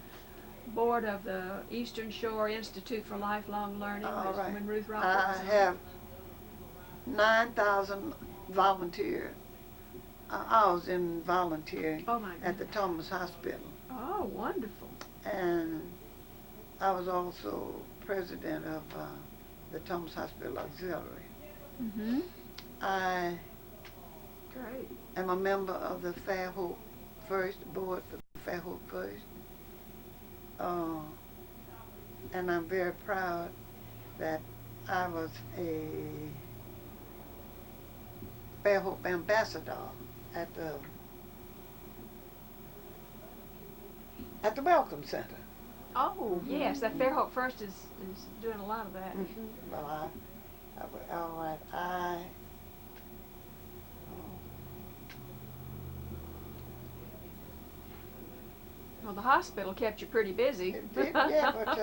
board of the Eastern Shore Institute for Lifelong Learning when Ruth Rockwell was I have 9,000 volunteer hours in volunteering at the Thomas Hospital. Oh, wonderful. And I was also president of the Thomas Hospital Auxiliary. I am a member of the Fairhope board for Fairhope First. And I'm very proud that I was a Fairhope ambassador at the Welcome Center. Oh, yes, that Fairhope First is doing a lot of that. Well, all right, Well, the hospital kept you pretty busy. It did, yeah, but,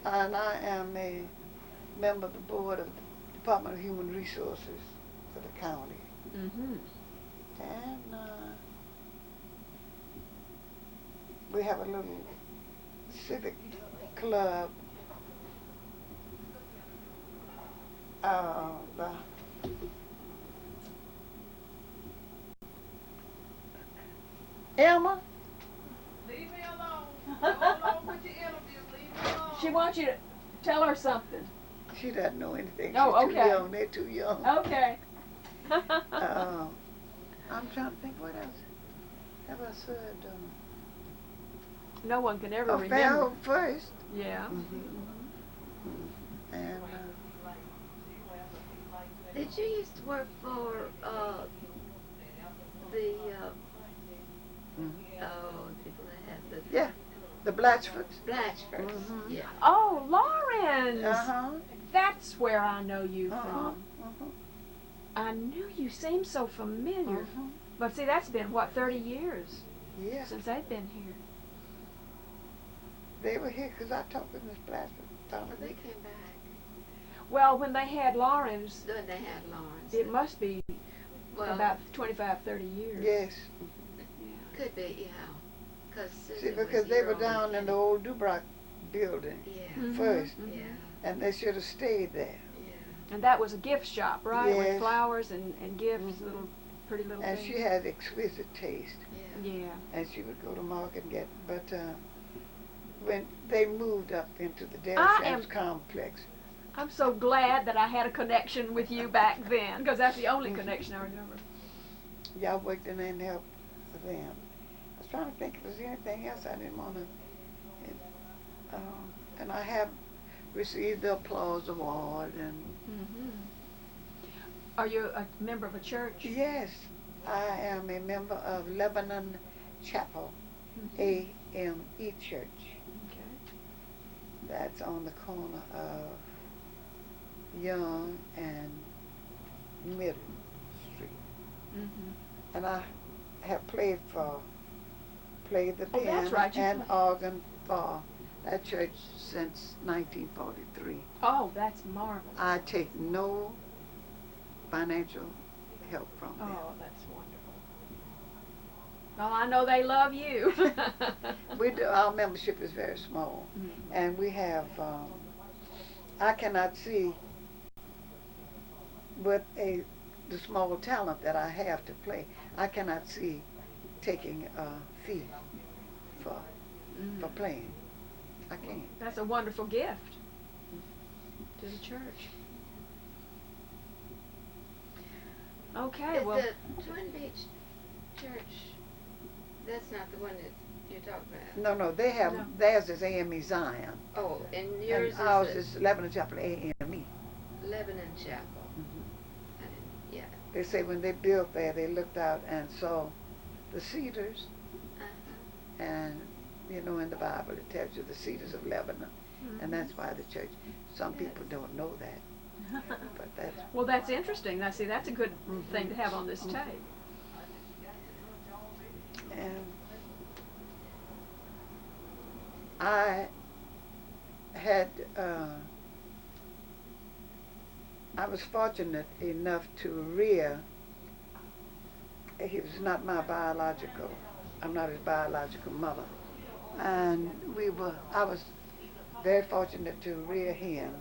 and I am a member of the board of the Department of Human Resources for the county. And we have a little civic club. Emma? Leave me alone. Go along with your interview. Leave me alone. She wants you to tell her something. She doesn't know anything. Oh, She's okay. too young. They're too young. Okay. I'm trying to think what else have I said. No one can ever remember. Fairhope First. Yeah. And Did you used to work for the people that have the the Blatchfords. Blatchfords? Yeah. Oh, Lawrence! Uh-huh. That's where I know you from. I knew you seemed so familiar. But see, that's been, what, 30 years Yeah. since they've been here. They were here because I talked with Miss Blatchford. Well, they came back. Well, when they had Lawrence, When they had Lawrence. it must be Well, about 25, 30 years. Yes. could be, yeah. Cause See, Susan because was they here were on down in the old Dubrock building Yeah. Mhm, first, mhm. Yeah. and they should have stayed there. Yeah. And that was a gift shop, right? With Yes. flowers and gifts, Mhm. little pretty little And things. she had exquisite taste, Yeah. Yeah. and she would go to market and get. But when they moved up into the Dale I Shamps am- complex, I'm so glad that I had a connection with you back then, because that's the only connection I remember. y'all worked in there and helped them. I was trying to think if there was anything else I didn't want to. And I have received the applause award, and Hmm. Are you a member of a church? yes, I am a member of Lebanon Chapel Mhm. AME Church. Okay. That's on the corner of Young and Middle Street. Hmm. And I have played the Oh, piano that's right, you and play. organ for that church since 1943. Oh, that's marvelous. I take no financial help from them. Oh, that's wonderful. Well, I know they love you. We do, our membership is very small, Mhm. and we have, I cannot see with the small talent that I have to play, I cannot see taking a fee for Mhm. playing. I can't. That's a wonderful gift to the church. Okay, Is well, the Twin Beach Church, that's not the one that you're talking about? No, they have, No. theirs is AME Zion, Oh, and yours and ours is is Lebanon Chapel AME. the Lebanon Chapel. Mhm. I didn't, yeah. They say when they built there, they looked out and saw the cedars, Uh-huh. and you know in the Bible it tells you the cedars of Lebanon, and that's why the church. Some people don't know that, but that's. well, that's interesting. Now, see, that's a good thing to have on this tape. And I had, I was fortunate enough to rear, he was not my biological, I'm not his biological mother. And I was very fortunate to rear him.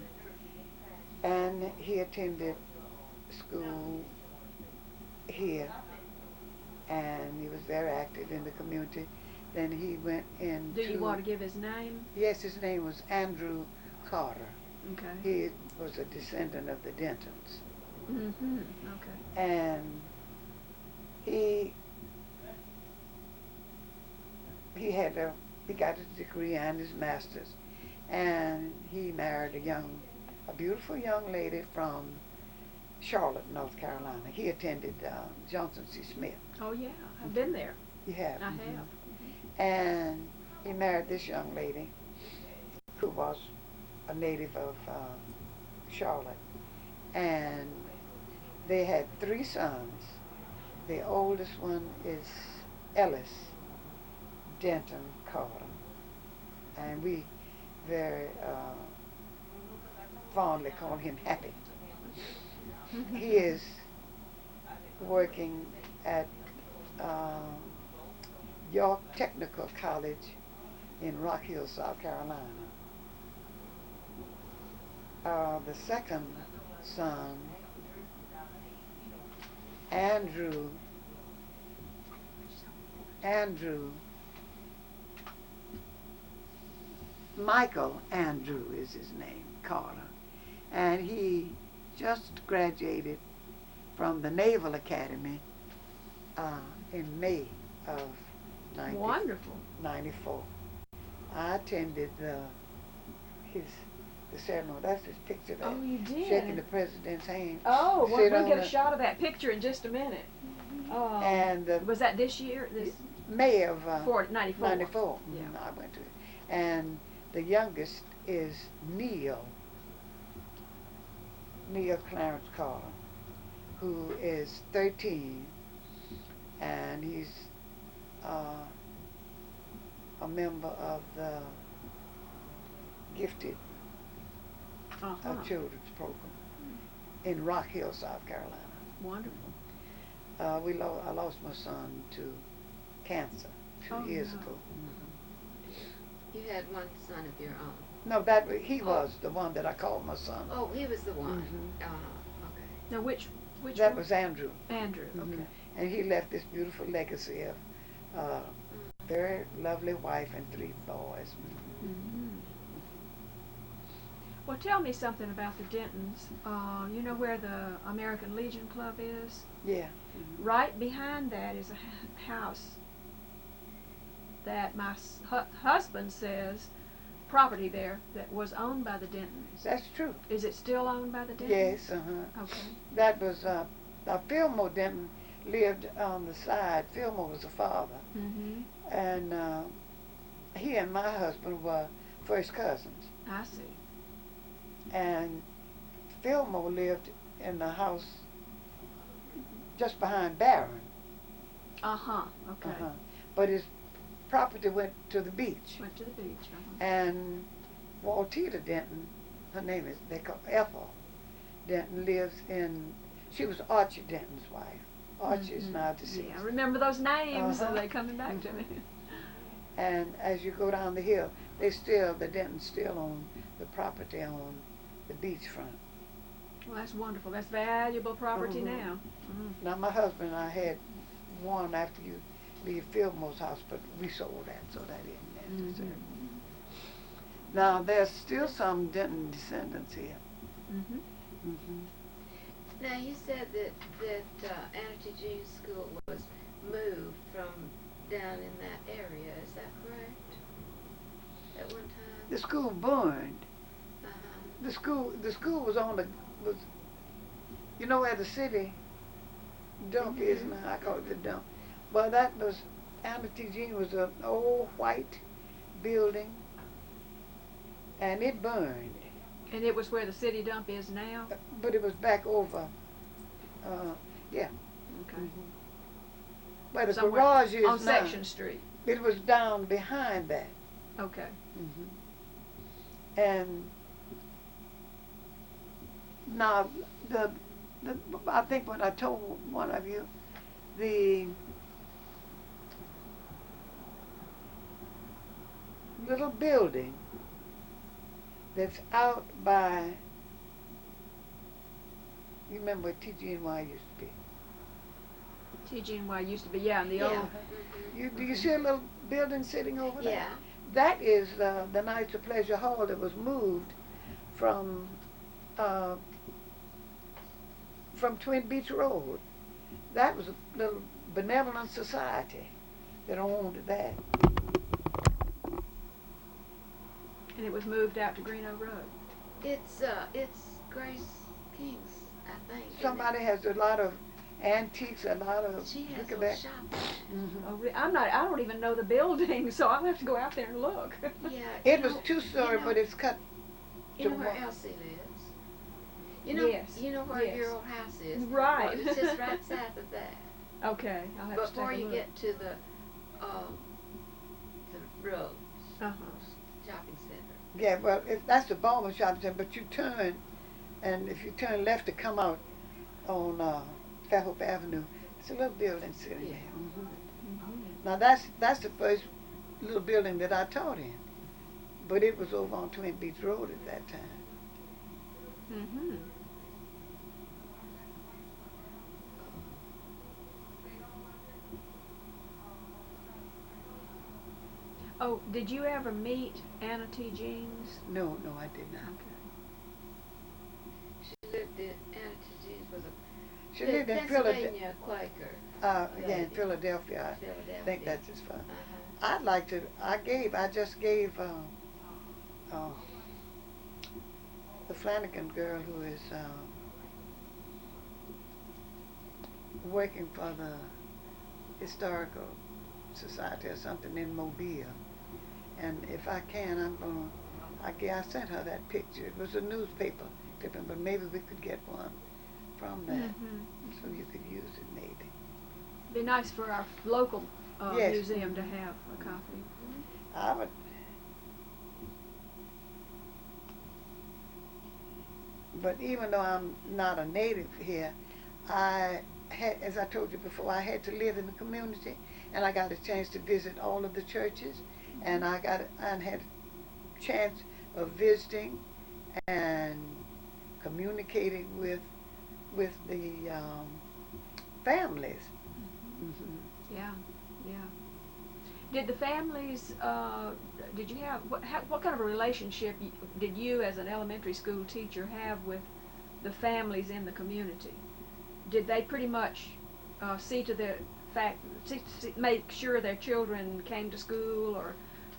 And he attended school here, and he was very active in the community. Then he went into. Do you want to give his name? Yes, his name was Andrew Carter. Okay. He was a descendant of the Dentons. Mm-hmm. Okay. And he got his degree and his master's, and he married a beautiful young lady from Charlotte, North Carolina. He attended Johnson C. Smith. Oh, yeah. I've been there. You have? I Mhm. have. And he married this young lady who was a native of Charlotte. And they had 3 sons. The oldest one is Ellis Denton Carter. And we very fondly call him Happy. He is working at York Technical College in Rock Hill, South Carolina. The second son, Andrew, Michael Andrew is his name, Carter. And he just graduated from the Naval Academy in May of Wonderful. 94. I attended the ceremony. That's his picture there. Oh, you did? Shaking the president's hand. Oh, well, Sit we'll on get a the- shot of that picture in just a minute. Oh, And was that this year? This May of 94. 94. Yeah. I went to it. And the youngest is Neil Clarence Carter, who is 13, and he's a member of the gifted Uh-huh. children's program in Rock Hill, South Carolina. Wonderful. I lost my son to cancer 2 years no. ago. You had one son of your own. No, he was the one that I called my son. Oh, he was the one. Mhm. Okay. Now, which That one? was Andrew. Andrew. Mhm. Okay. And he left this beautiful legacy of very lovely wife and 3 boys. Mm-hmm. Well, tell me something about the Dentons. You know where the American Legion Club is? Yeah. Right behind that is a house that my husband says property there that was owned by the Dentons. That's true. Is it still owned by the Dentons? Yes, Okay. That was, now Fillmore Denton lived on the side. Fillmore was the father. Mm-hmm. And he and my husband were first cousins. I see. And Fillmore lived in the house just behind Barron. Uh-huh. Okay. But his property went to the beach. Went to the beach. Uh-huh. And Waltita Denton, her name is, they call Ethel Denton, lives in, she was Archie Denton's wife. Archie is now deceased. Yeah, I remember those names. Uh-huh. They're coming back to me. And as you go down the hill, the Dentons still own the property on the beachfront. Well, that's wonderful. That's valuable property Mhm. now. Mm. Now my husband and I had one after you leave Fillmore's house, but we sold that, so that isn't necessary. Now there's still some Denton descendants here. Mm-hmm. Now you said that Anna T. Jean's school was moved from down in that area. Is that correct? At one time. The school burned. Uh-huh. The school was on was, you know where the city dump is now? I call it the dump. Well, that was, Anna T. Jean was an old white building, and it burned. And it was where the city dump is now? But it was back over, yeah. Okay. Where the Somewhere garage is on now. Section Street. It was down behind that. Okay. And now, I think what I told one of you, the little building that's out by, you remember where TG&Y used to be? TG&Y used to be, yeah, in the Yeah. old. Do you see a little building sitting over there? Yeah. That is the Knights of Pleasure Hall that was moved from Twin Beach Road. That was a little benevolent society that owned that. And it was moved out to Greeno Road. It's Grace King's, I think. isn't it? Somebody has a lot of antiques, a lot of She has a bric-a-brac. shop. Oh, I don't even know the building, so I'll have to go out there and look. Yeah. It you was know- 2-story, know- but it's cut. You know to where one. Elsie lives? You know, Yes, you know where yes. your old house is? Right. Well, it's just right south of that. Okay, I'll have to take Before a you look. get to the road, Uh-huh. shopping center. Yeah, well, that's the Baldwin Shopping Center, but you turn, and if you turn left to come out on Fairhope Avenue, it's a little building sitting Yeah. there. Mhm. Now that's the first little building that I taught in, but it was over on Twin Beach Road at that time. Mhm. Oh, did you ever meet Anna T. Jeans? No, I did not. Okay. She lived in Anna T. Jean's was a She lived in Philadelphia. Pennsylvania Quaker. Yeah, in lady. Philadelphia. Philadelphia. I think that's his father. Uh-huh. I'd like to. I just gave the Flanagan girl who is working for the Historical Society or something in Mobile, and if I can, I sent her that picture. It was a newspaper clipping, but maybe we could get one from that, Mhm. so you could use it maybe. Be nice for our local Yes. museum to have a copy. I would. but even though I'm not a native here, I had, as I told you before, I had to live in the community, and I got a chance to visit all of the churches, and I had a chance of visiting and communicating with the families. Mm-hmm. Yeah, yeah. Did the families, did you have, what kind of a relationship did you as an elementary school teacher have with the families in the community? Did they pretty much see to the fact, make sure their children came to school,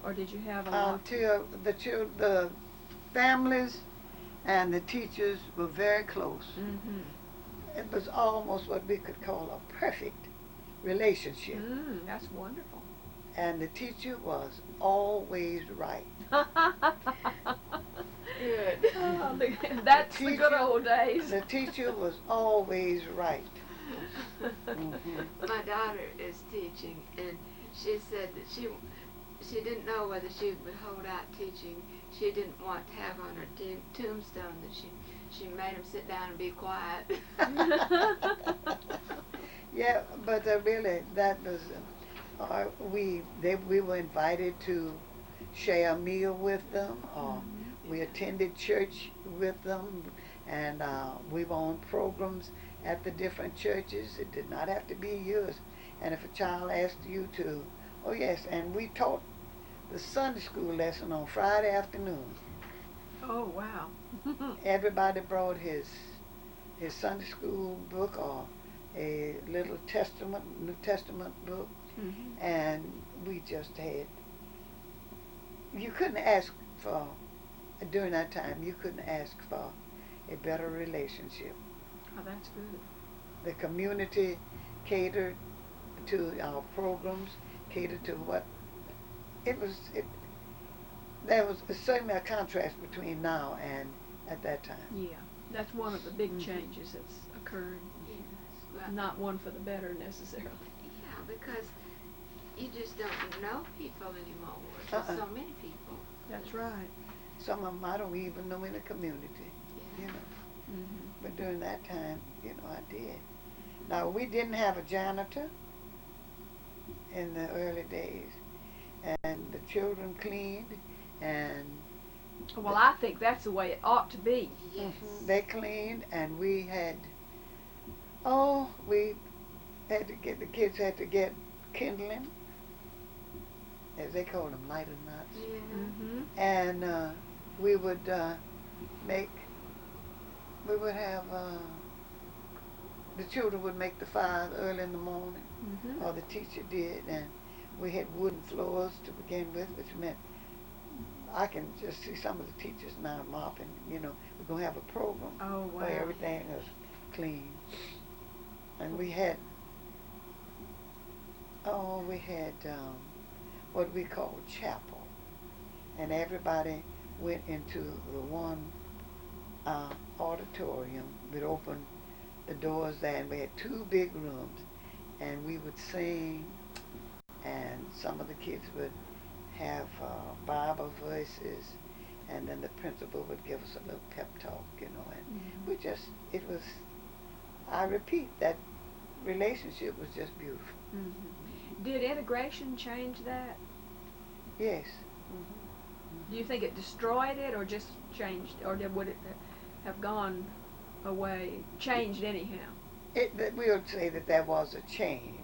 or did you have a lot? The families and the teachers were very close. Mm-hmm. It was almost what we could call a perfect relationship. That's wonderful. And the teacher was always right. Good. Oh, that's the good old days. The teacher was always right. Mm-hmm. My daughter is teaching, and she said that she didn't know whether she would hold out teaching. She didn't want to have on her tombstone that she made them sit down and be quiet. Yeah, but really, that was we were invited to share a meal with them, or we attended church with them, and we were on programs at the different churches. It did not have to be yours. And if a child asked you to, oh yes, and we taught the Sunday school lesson on Friday afternoon. Oh, wow. Everybody brought his Sunday school book or a little New Testament book, and we just had, you couldn't ask for, during that time, you couldn't ask for a better relationship. Oh, that's good. The community catered to our programs, catered to what, there was certainly a contrast between now and at that time. Yeah, that's one of the big changes that's occurred. Yes, well, Not one for the better necessarily. yeah, because you just don't know people anymore. There's so many people. That's right. Some of them I don't even know in the community, you know. Mm-hmm. But during that time, you know, I did. Now, we didn't have a janitor in the early days, and the children cleaned, and Well, I think that's the way it ought to be. Yes. they cleaned, and we had the kids had to get kindling, as they call them, lighter nuts, Yeah. Mm-hmm. and we would have the children would make the fires early in the morning, Mm-hmm. or the teacher did, and we had wooden floors to begin with, which meant I can just see some of the teachers now mopping. You know, we're gonna have a program Oh, wow. where everything is clean, and we had what we call chapel, and everybody went into the one auditorium. We'd open the doors there, and we had 2 big rooms, and we would sing, and some of the kids would have Bible verses, and then the principal would give us a little pep talk, you know, and I repeat, that relationship was just beautiful. Mm-hmm. Did integration change that? Yes. Do you think it destroyed it, or just changed, or would it have gone away, changed anyhow? We would say that there was a change.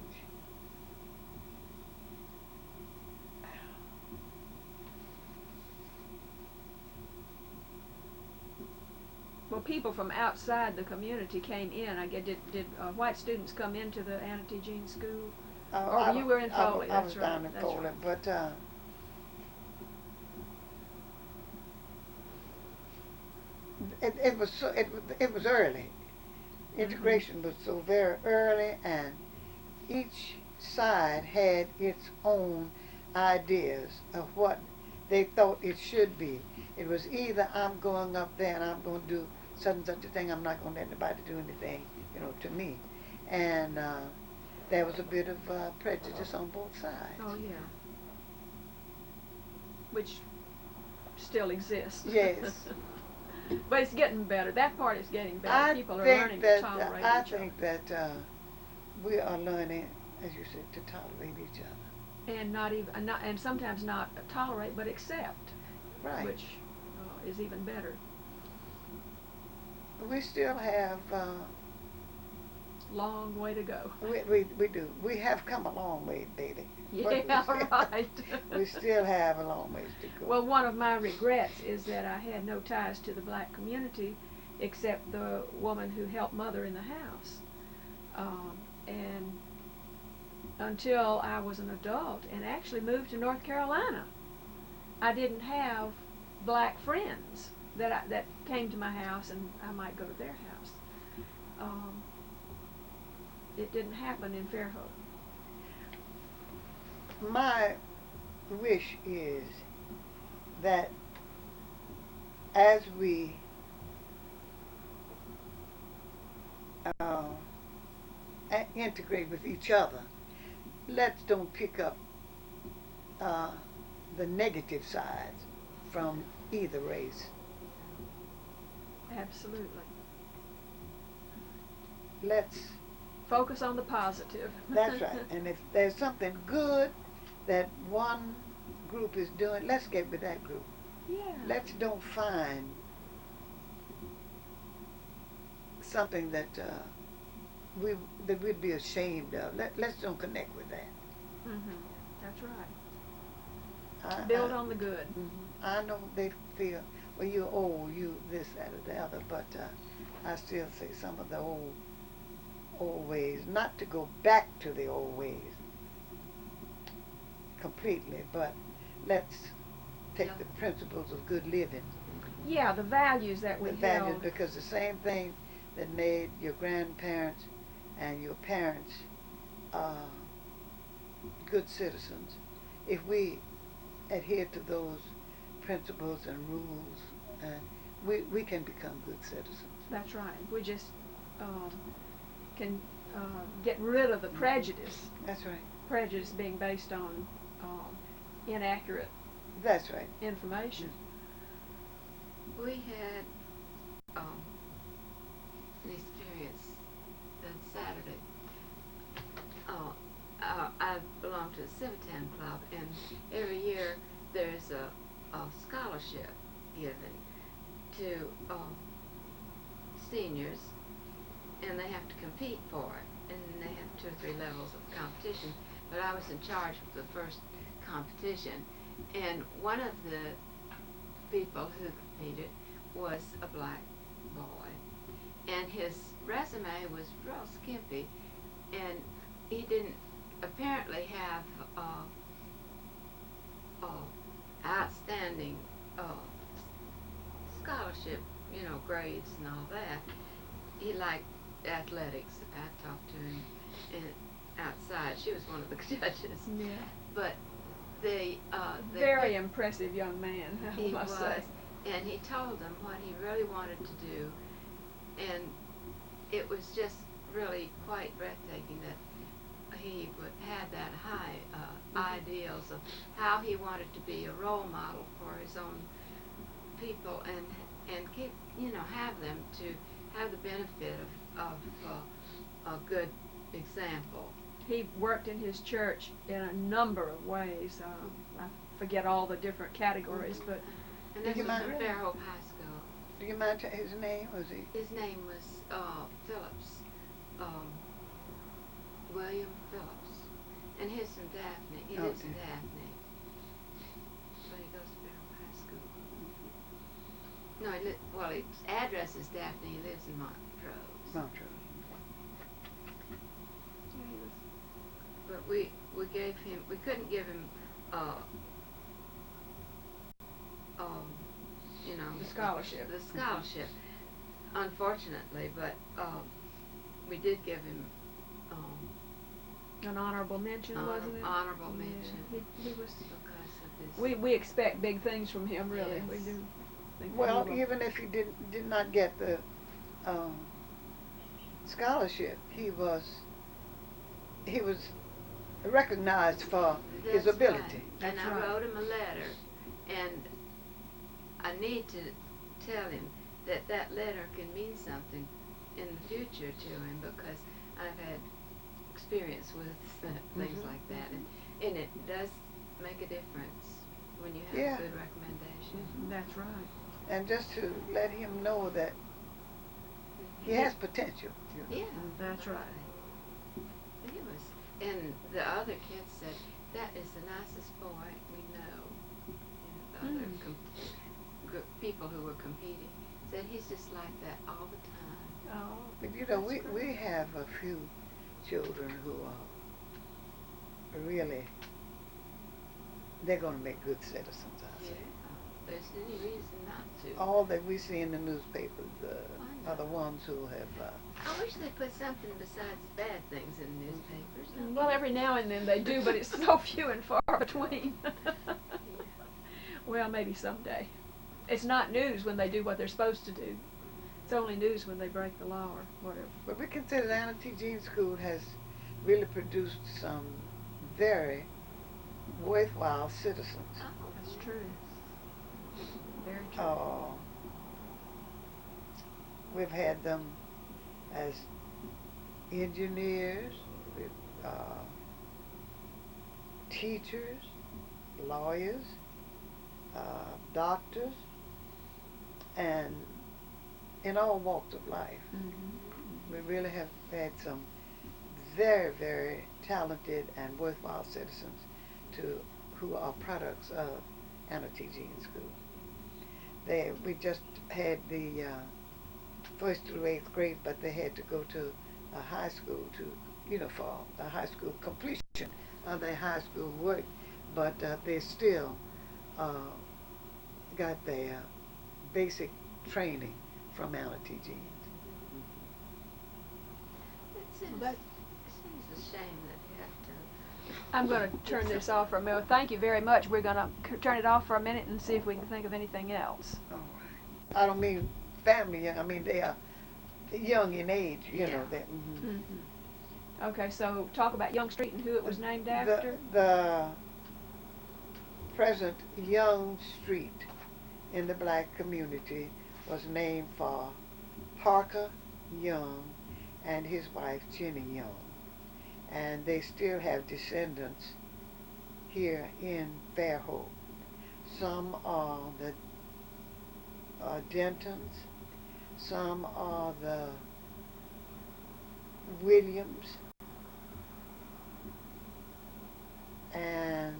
Well, people from outside the community came in. I guess did white students come into the Anna T. Jean School? Or you were in Foley? I was down in Foley, right. but it was early. Integration was so very early, and each side had its own ideas of what they thought it should be. It was either I'm going up there and I'm going to do such and such a thing. I'm not going to let anybody do anything, you know, to me. And there was a bit of prejudice on both sides. Oh, yeah. Which still exists. Yes. But it's getting better. That part is getting better. I People are think learning that to tolerate I each think that we are learning, as you said, to tolerate each other. other. And not even, and sometimes not tolerate, but accept, Right. which is even better. We still have. Long way to go. We do. We have come a long way, baby. Yeah, right. We still have a long ways to go. Well, one of my regrets is that I had no ties to the black community except the woman who helped mother in the house. And until I was an adult and actually moved to North Carolina, I didn't have black friends that came to my house and I might go to their house. It didn't happen in Fairhope. My wish is that as we integrate with each other, let's don't pick up the negative sides from either race. Absolutely. Let's Focus on the positive. That's right. And if there's something good that one group is doing, let's get with that group. Yeah. Let's don't find something that we'd be ashamed of. Let's don't connect with that. That's right. Build on the good. I know they feel, well, you're old, you this, that, or the other, but I still say some of the old ways, not to go back to the old ways completely, but let's take the principles of good living. Yeah, the values that we The values, held. because the same thing that made your grandparents and your parents good citizens, if we adhere to those principles and rules, we can become good citizens. That's right. We just can get rid of the prejudice. That's right. Prejudice being based on inaccurate That's right. information. We had an experience on Saturday. I belong to the Civitan Club, and every year there's a scholarship given to seniors, and they have to compete for it, and they have 2 or 3 levels of competition. But I was in charge of the first competition, and one of the people who competed was a black boy, and his resume was real skimpy, and he didn't apparently have outstanding scholarship, grades and all that. He liked athletics. I talked to him outside. She was one of the judges. Yeah. But the Very impressive young man, I he must was, say. and he told them what he really wanted to do, and it was just really quite breathtaking that he had that high ideals of how he wanted to be a role model for his own people, and keep, have them to have the benefit of a good example. He worked in his church in a number of ways. I forget all the different categories, but And this you was mind from really? Fairhope High School. Do you mind his name? Was he? His name was Phillips, William Phillips, and his from Daphne. He lives in Daphne, but he goes to Fairhope High School. No, his address is Daphne. He lives in Montrose. Montrose. But we gave him. We couldn't give him. the scholarship. The scholarship, unfortunately, but we did give him An honorable mention, wasn't it? honorable Yeah, mention he was. because of his. We expect big things from him, really. Yes. We do. Think Well, he will. even if he did not get the scholarship, he was recognized for his That's ability. right. That's And I right. wrote him a letter, and I need to tell him that letter can mean something in the future to him, because I've had experience with things like that, and it does make a difference when you have Yeah. a good recommendation. That's right. And just to let him know that he has potential. Yeah, That's right. It was, and the other kids said, that is the nicest boy we know. The other people who were competing said he's just like that all the time. Oh, But you know, that's we great. have a few children who are really, they're going to make good citizens, I Yeah. say. There's any reason not to. All that we see in the newspapers are the ones who have, I wish they put something besides bad things in the newspapers. Well, every now and then they do, but it's so few and far between. Well, maybe someday. It's not news when they do what they're supposed to do. It's only news when they break the law or whatever. but we consider the Anna T. Jean School has really produced some very worthwhile citizens. Oh, That's true. Very true. We've had them as engineers, with, teachers, lawyers, doctors, and in all walks of life. Mm-hmm. We really have had some very, very talented and worthwhile citizens who are products of Anna T. Jean School. We just had the 1st through 8th grade, but they had to go to a high school for the high school completion of their high school work, but they still got their basic training from Anna T. Jean. it seems a shame that you have to. I'm going to turn this off for a minute. Thank you very much. We're going to turn it off for a minute and see if we can think of anything else. All right. I don't mean family young. I mean they are young in age. You know that. Mm-hmm. Okay, so talk about Young Street and who it was named after. The present Young Street in the black community was named for Parker Young and his wife Jenny Young, and they still have descendants here in Fairhope. Some are the Dentons, some are the Williams, and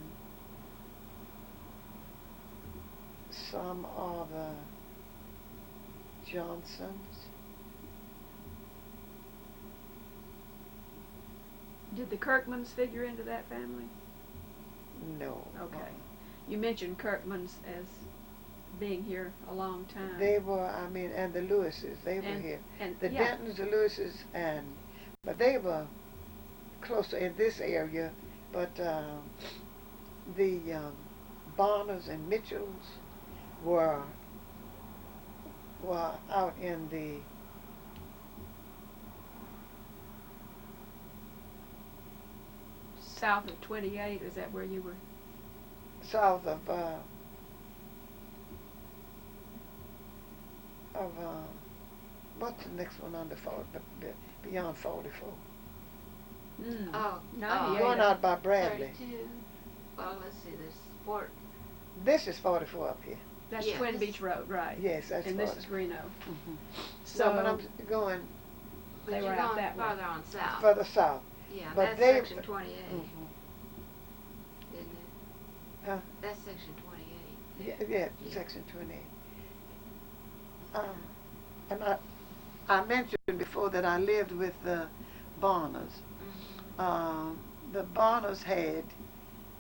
some are the Johnsons. Did the Kirkmans figure into that family? No. Okay. You mentioned Kirkmans as being here a long time. They were, and the Lewises, they were here. And The yeah. Dentons, the Lewises, but they were closer in this area, but the Bonners and Mitchells were out in the South of 28, is that where you were? south of what's the next one under 40, beyond 44? Mm. Oh, 98. Going out by Bradley. 32. Well, let's see, there's Fort. This is 44 up here. That's Yeah, Twin this- Beach Road, right? Yes, that's And 40. this is Reno. Mhm. So No, but I'm going But They you're were out going that way. farther on south. further south. Yeah, but that's they- section 28, Mhm. isn't it? Huh? That's section 28. Yeah, section 28. And I mentioned before that I lived with the Bonners. The Bonners had,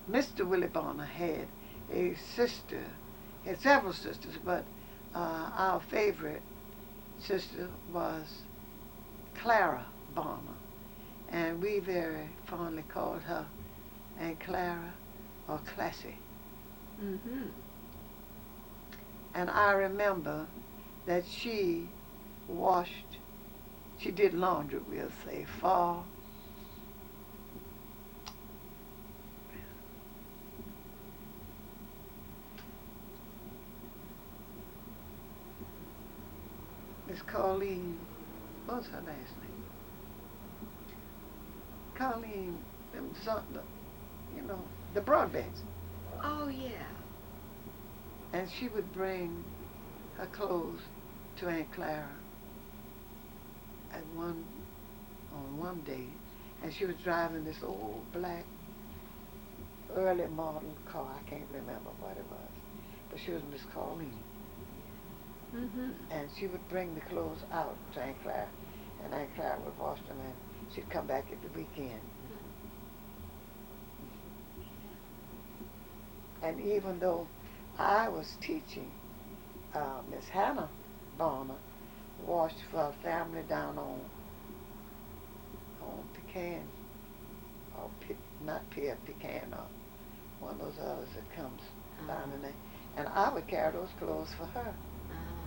Mr. Willie Bonner had a sister, had several sisters, but our favorite sister was Clara Bonner. And we very fondly called her Aunt Clara or Classy. Mm-hmm. And I remember that she did laundry, we'll say, for Miss Colleen, what was her last name? Colleen, you know, the Broadbents. Oh, yeah. And she would bring her clothes to Aunt Clara on one day, and she was driving this old black early model car. I can't remember what it was, but she was Miss Colleen. Mm-hmm. And she would bring the clothes out to Aunt Clara, and Aunt Clara would wash them, and she'd come back at the weekend. And even though I was teaching, Miss Hannah Bonner washed for a family down on Pecan, or not Pierre Pecan, or one of those others that comes down in there. And I would carry those clothes for her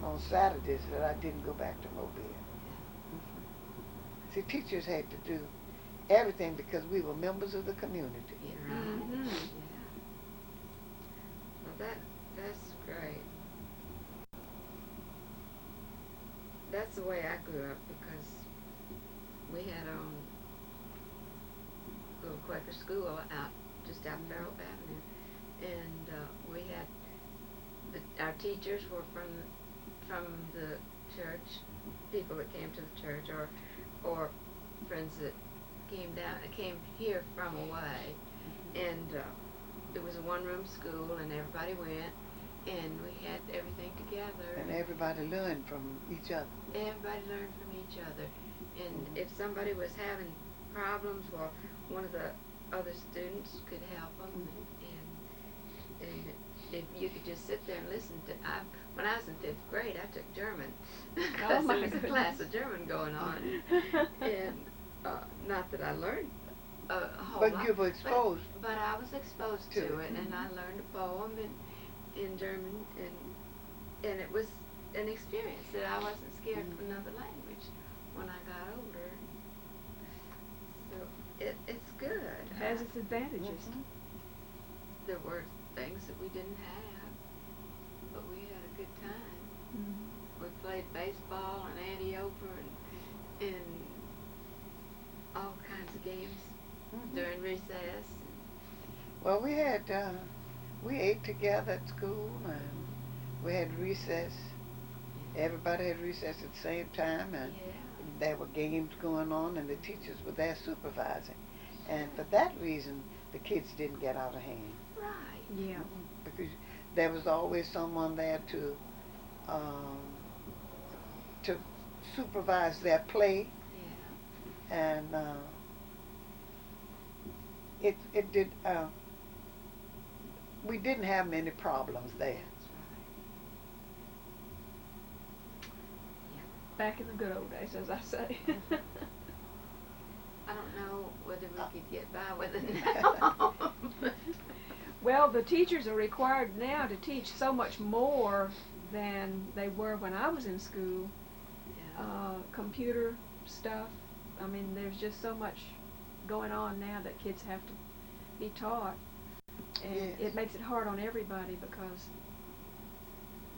on Saturdays that I didn't go back to Mobile. See, teachers had to do everything because we were members of the community. Yeah, right. Mm-hmm. Yeah. Well, that's great. That's the way I grew up, because we had our own little Quaker school out just out Fairhope Avenue, and we had our teachers were from the church, people that came to the church, or friends that came here from away, and it was a one-room school, and everybody went, and we had everything together. And everybody learned from each other. Everybody learned from each other, and if somebody was having problems, well, one of the other students could help them, and if you could just sit there and listen to. When I was in 5th grade, I took German, because there was a class of German going on, and not that I learned a whole lot. But you were exposed. But I was exposed to it, and I learned a poem in German, and it was an experience that I wasn't scared of another language when I got older. So it's good. It has its advantages. There were things that we didn't have, but we had a good time. Mm-hmm. We played baseball and anti-oper and all kinds of games during recess. Well, we ate together at school, and we had recess. Everybody had recess at the same time, and there were games going on, and the teachers were there supervising. And for that reason, the kids didn't get out of hand. Right. Yeah. Because there was always someone there to supervise their play, Yeah. and it did. We didn't have many problems there. That's right. Back in the good old days, as I say. I don't know whether we could get by with it now. Well, the teachers are required now to teach so much more than they were when I was in school. Yeah. Computer stuff. I mean, there's just so much going on now that kids have to be taught. And Yes. it makes it hard on everybody because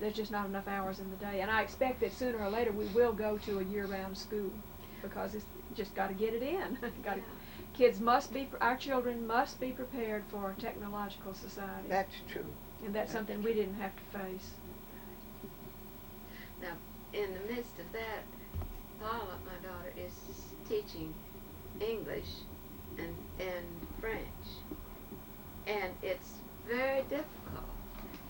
there's just not enough hours in the day. And I expect that sooner or later we will go to a year-round school because it's just got to get it in. Got to. Kids must be, our children must be prepared for a technological society. That's true. And that's something we didn't have to face. Now, in the midst of that, Paula, my daughter, is teaching English and French. And it's very difficult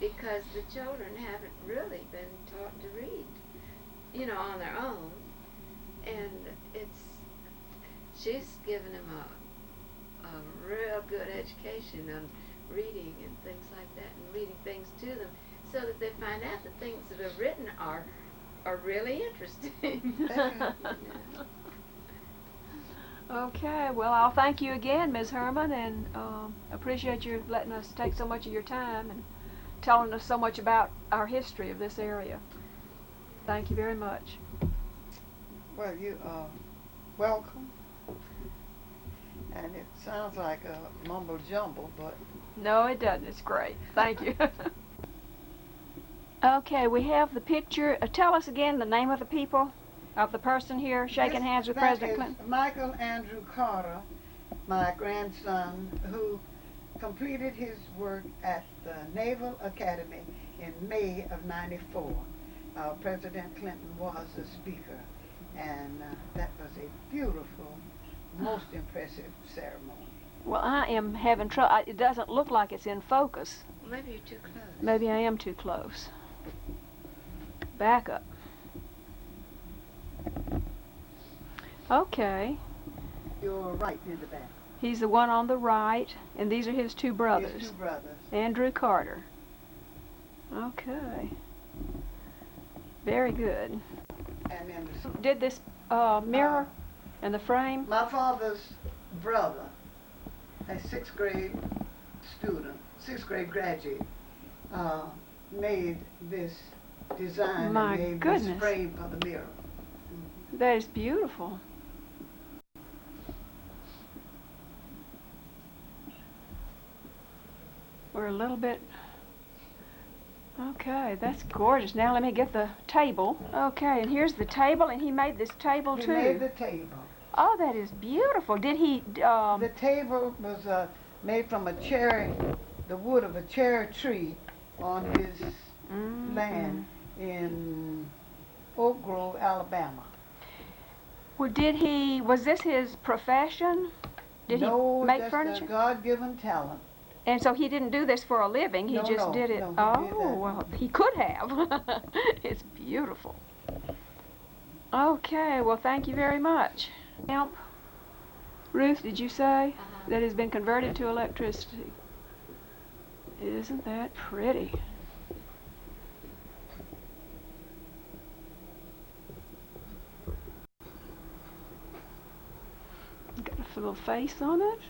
because the children haven't really been taught to read, you know, on their own. And she's given them a real good education on reading and things like that, and reading things to them so that they find out that things that are written are really interesting. Okay, well, I'll thank you again, Ms. Herman, and appreciate you letting us take so much of your time and telling us so much about our history of this area. Thank you very much. Well, you are welcome. And it sounds like a mumble jumble, but No, it doesn't. It's great. Thank you. Okay, we have the picture. Tell us again the name of the people, of the person here shaking hands with President Clinton. Michael Andrew Carter, my grandson, who completed his work at the Naval Academy in May of '94. President Clinton was the speaker, and that was a beautiful, most impressive ceremony. Well, I am having trouble. It doesn't look like it's in focus. Maybe you're too close. Maybe I am too close. Back up. Okay. You're right in the back. He's the one on the right, and these are his two brothers. His two brothers. Andrew Carter. Okay. Very good. And then Did this mirror and the frame? my father's brother, a sixth grade student, sixth grade graduate, made this design My and made goodness. this frame for the mirror. That is beautiful. We're a little bit... Okay, that's gorgeous. Now let me get the table. Okay, and here's the table, and he made this table He too. made the table. Oh, that is beautiful. Did he... The table was made from a cherry, the wood of a cherry tree on his land in Oak Grove, Alabama. Well, was this his profession? Did No, he make that's furniture? a God-given talent. And so he didn't do this for a living, he just did it. No, he oh, did that. well, he could have. It's beautiful. Okay, well, thank you very much. Now, Ruth, did you say that has been converted to electricity? Isn't that pretty? Got a little face on it.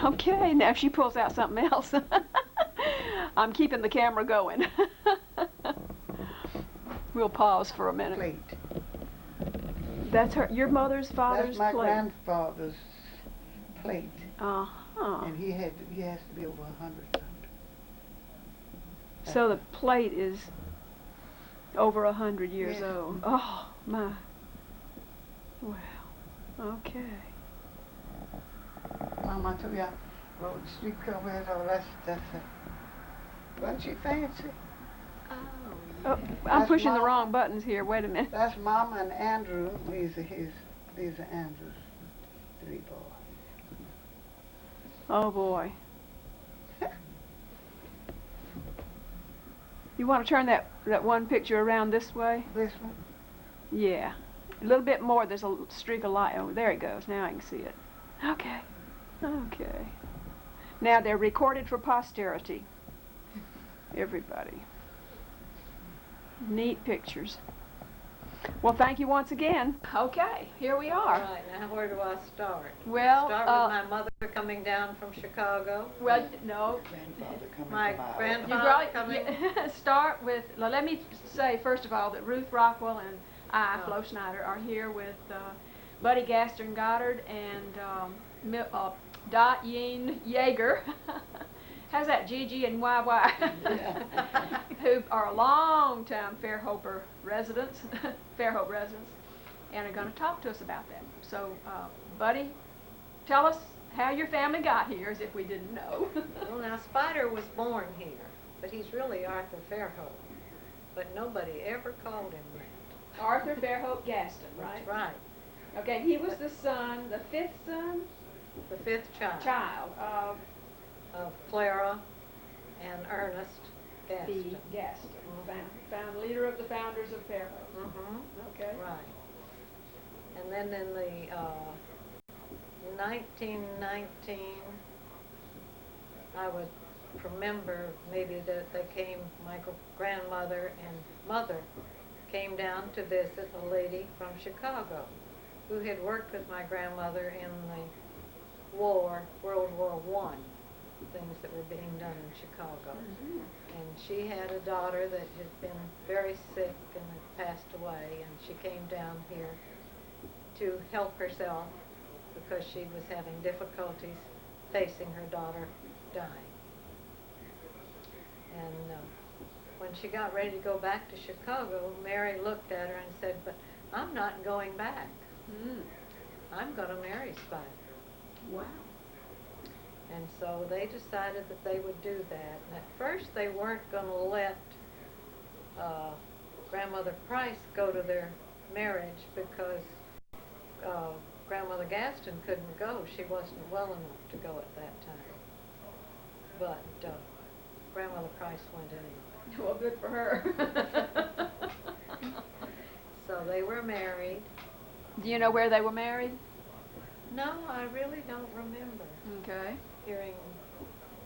Okay, now she pulls out something else. I'm keeping the camera going. We'll pause for a minute. Plate. That's your mother's father's That's my plate. grandfather's plate, Uh-huh. and he has to be over 100. So the plate is over 100 years Yes. old. Oh, my. Well, okay. Mom, I told you I wrote the street cover. That's wasn't she fancy? Oh, I'm That's pushing the Mom. wrong buttons here. Wait a minute. That's Mama and Andrew. These are Andrew's three boys. Oh, boy. You want to turn that one picture around this way? This one? Yeah. A little bit more. There's a streak of light. Oh, there it goes. Now I can see it. Okay. Okay. Now they're recorded for posterity. Everybody. Neat pictures. Well, thank you once again. Okay, here we All are. right, now where do I start? Well, Start with my mother coming down from Chicago. well, no. Grandfather coming My from Iowa. grandfather You coming. start with, let me say first of all that Ruth Rockwell and I, Oh. Flo Schneider, are here with Buddy Gaston Godard and Dot Yeager. How's that, Gigi and YY? Who are long-time Fairhope residents, Fairhope residents, and are going to talk to us about that. So, Buddy, tell us how your family got here, as if we didn't know. Well, now Spider was born here, but he's really Arthur Fairhope. But nobody ever called him that. Arthur Fairhope Gaston, right? That's right. Okay, he was the son, the fifth son, The fifth child of Clara and Ernest the Gaston. Gaston, found leader of the founders of Fairhope. Mm-hmm. Okay. Right. And then in the 1919, I would remember maybe that they came, my grandmother and mother came down to visit a lady from Chicago who had worked with my grandmother in the war, World War I, things that were being done in Chicago. Mhm. And she had a daughter that had been very sick and had passed away, and she came down here to help herself because she was having difficulties facing her daughter dying. And when she got ready to go back to Chicago, Mary looked at her and said, "But I'm not going back. I'm going to marry Spider." Wow. And so they decided that they would do that. And at first they weren't going to let Grandmother Price go to their marriage because Grandmother Gaston couldn't go. She wasn't well enough to go at that time. But Grandmother Price went anyway. Well, good for her. So they were married. Do you know where they were married? No, I really don't remember Okay. hearing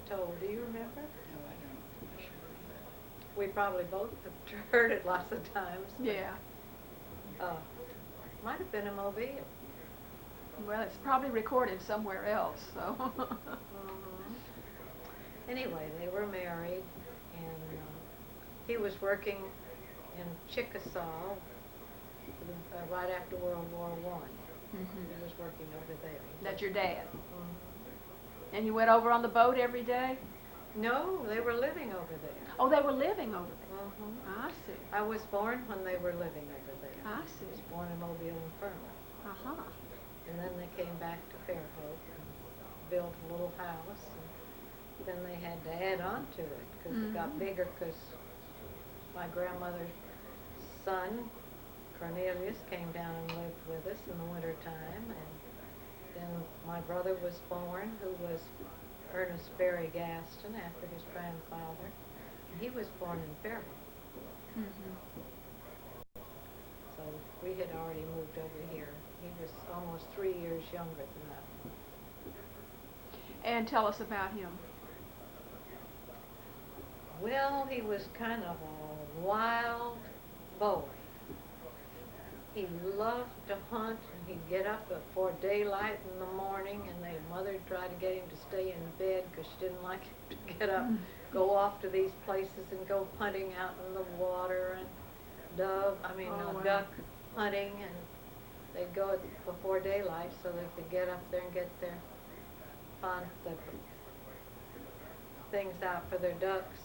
told. Do you remember? No, I don't. We probably both have heard it lots of times. Yeah. Might have been in Mobile. Well, it's probably recorded somewhere else, so. Anyway, they were married, and he was working in Chickasaw right after World War I. He was working over there. That's your dad. Mhm. And you went over on the boat every day? No, they were living over there. Oh, they were living over there. Mhm. I see. I was born when they were living over there. I I was see. born in Mobile Infirmary. Uh-huh. And then they came back to Fairhope and built a little house. And then they had to add on to it because it got bigger because my grandmother's son, Cornelius, came down and lived with us in the wintertime. And then my brother was born, who was Ernest Berry Gaston, after his grandfather. And he was born in Fairhope. So we had already moved over here. He was almost 3 years younger than that. And tell us about him. Well, he was kind of a wild boy. He loved to hunt, and he'd get up before daylight in the morning, and their mother tried to get him to stay in bed because she didn't like him to get up, go off to these places and go hunting out in the water and duck hunting, and they'd go before daylight so they could get up there and get their the things out for their ducks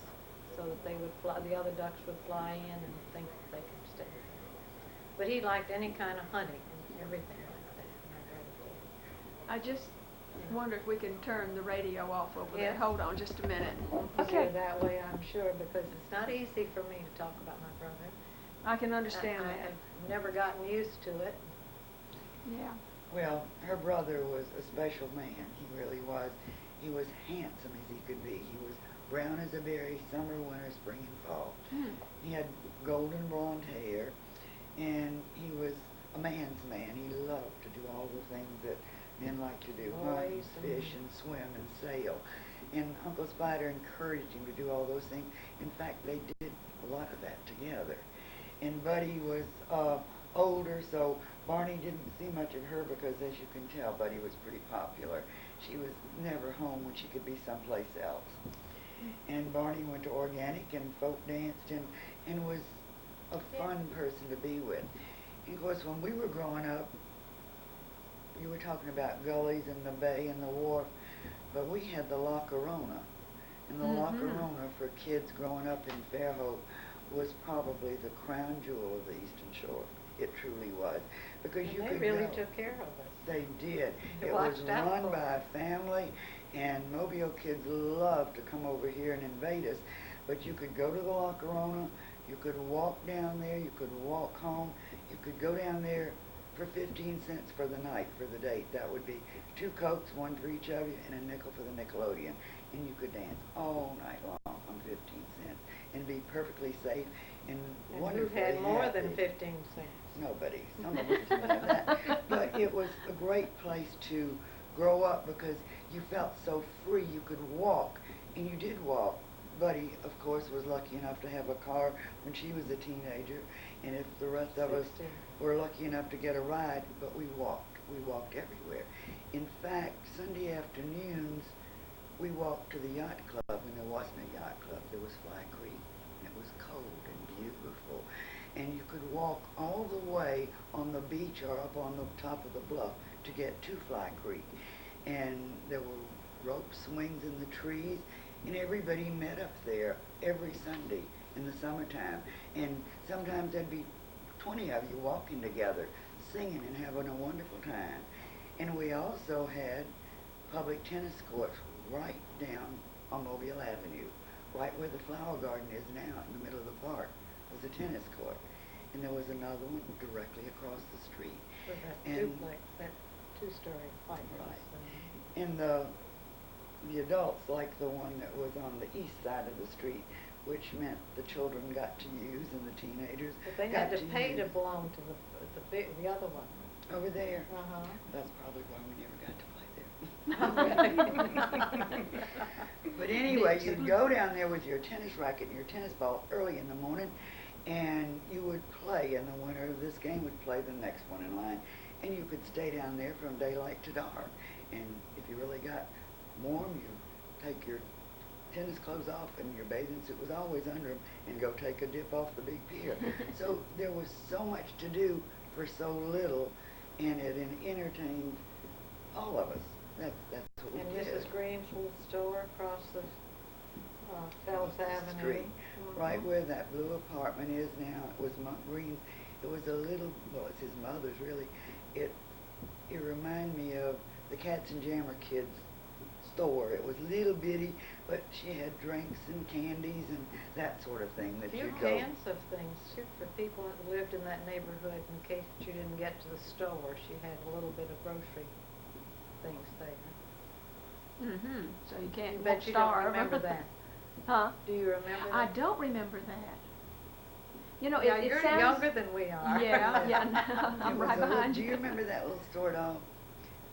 so that they would fly, the other ducks would fly in and think that they could stay there. But he liked any kind of hunting and everything like that. My brother did. I just wonder if we can turn the radio off over there. Yes. Hold on just a minute. Easier Okay. that way, I'm sure, because it's not easy for me to talk about my brother. I can understand I that. have never gotten used to it. Yeah. Well, her brother was a special man. He really was. He was handsome as he could be. He was brown as a berry, summer, winter, spring, and fall. He had golden blonde hair, and he was a man's man. He loved to do all the things that men like to do, hunt, Boys and- fish, and swim, and sail. And Uncle Spider encouraged him to do all those things. In fact, they did a lot of that together. And Buddy was older, so Barney didn't see much of her because, as you can tell, Buddy was pretty popular. She was never home when she could be someplace else. And Barney went to organic and folk danced and was a fun person to be with. And of course, when we were growing up, you were talking about gullies and the bay and the wharf, but we had the La Corona. And the La Corona for kids growing up in Fairhope was probably the crown jewel of the Eastern Shore. It truly was. Because you And could they really go. took care of us. They did. They It was watched out run for by a us. family, and Mobile kids loved to come over here and invade us. But you could go to the La Corona, you could walk down there, you could walk home, you could go down there for 15 cents for the night, for the date. That would be 2 Cokes, 1 for each of you, and a nickel for the Nickelodeon. And you could dance all night long on 15 cents and be perfectly safe and And who wonderfully had more than happy. 15 cents? Nobody. Some of us didn't have that. But it was a great place to grow up because you felt so free. You could walk, and you did walk. Buddy, of course, was lucky enough to have a car when she was a teenager, and if the rest of us 16. were lucky enough to get a ride, but we walked. We walked everywhere. In fact, Sunday afternoons, we walked to the yacht club, and there wasn't a yacht club. There was Fly Creek, and it was cold and beautiful. And you could walk all the way on the beach or up on the top of the bluff to get to Fly Creek. And there were rope swings in the trees, and everybody met up there every Sunday in the summertime. And sometimes there'd be 20 of you walking together, singing and having a wonderful time. And we also had public tennis courts right down on Mobile Avenue, right where the flower garden is now in the middle of the park was a tennis court. And there was another one directly across the street. With that And- duplex, that two-story white house. Right. And the adults liked the one that was on the east side of the street, which meant the children got to use and the teenagers But they got had to pay to use. belong to the other one. Over there. Uh-huh. That's probably why we never got to play there. But anyway, you'd go down there with your tennis racket and your tennis ball early in the morning, and you would play, and the winner of this game would play the next one in line, and you could stay down there from daylight to dark. And if you really got warm, you take your tennis clothes off, and your bathing suit was always under them, and go take a dip off the big pier. So there was so much to do for so little, and it entertained all of us. That's what we And did. Mrs. Green's little store across the Fells Across the Avenue. street, Mhm. right where that blue apartment is now. It was Monk Green's. It was a little, well, it's his mother's really. It reminded me of the Cats and Jammer Kids store. It was little bitty, but she had drinks and candies and that sort of thing that A few you'd go. cans of things too for people that lived in that neighborhood in case you didn't get to the store. She had a little bit of grocery things there. Mm-hmm. So you can't Bet won't you don't starve. remember that. Huh? Do you remember that? I don't remember that. You know, Yeah, it you're sounds... younger than we are. Yeah, yeah, no, It I'm was right a little- behind Do you. you remember that little store, doll?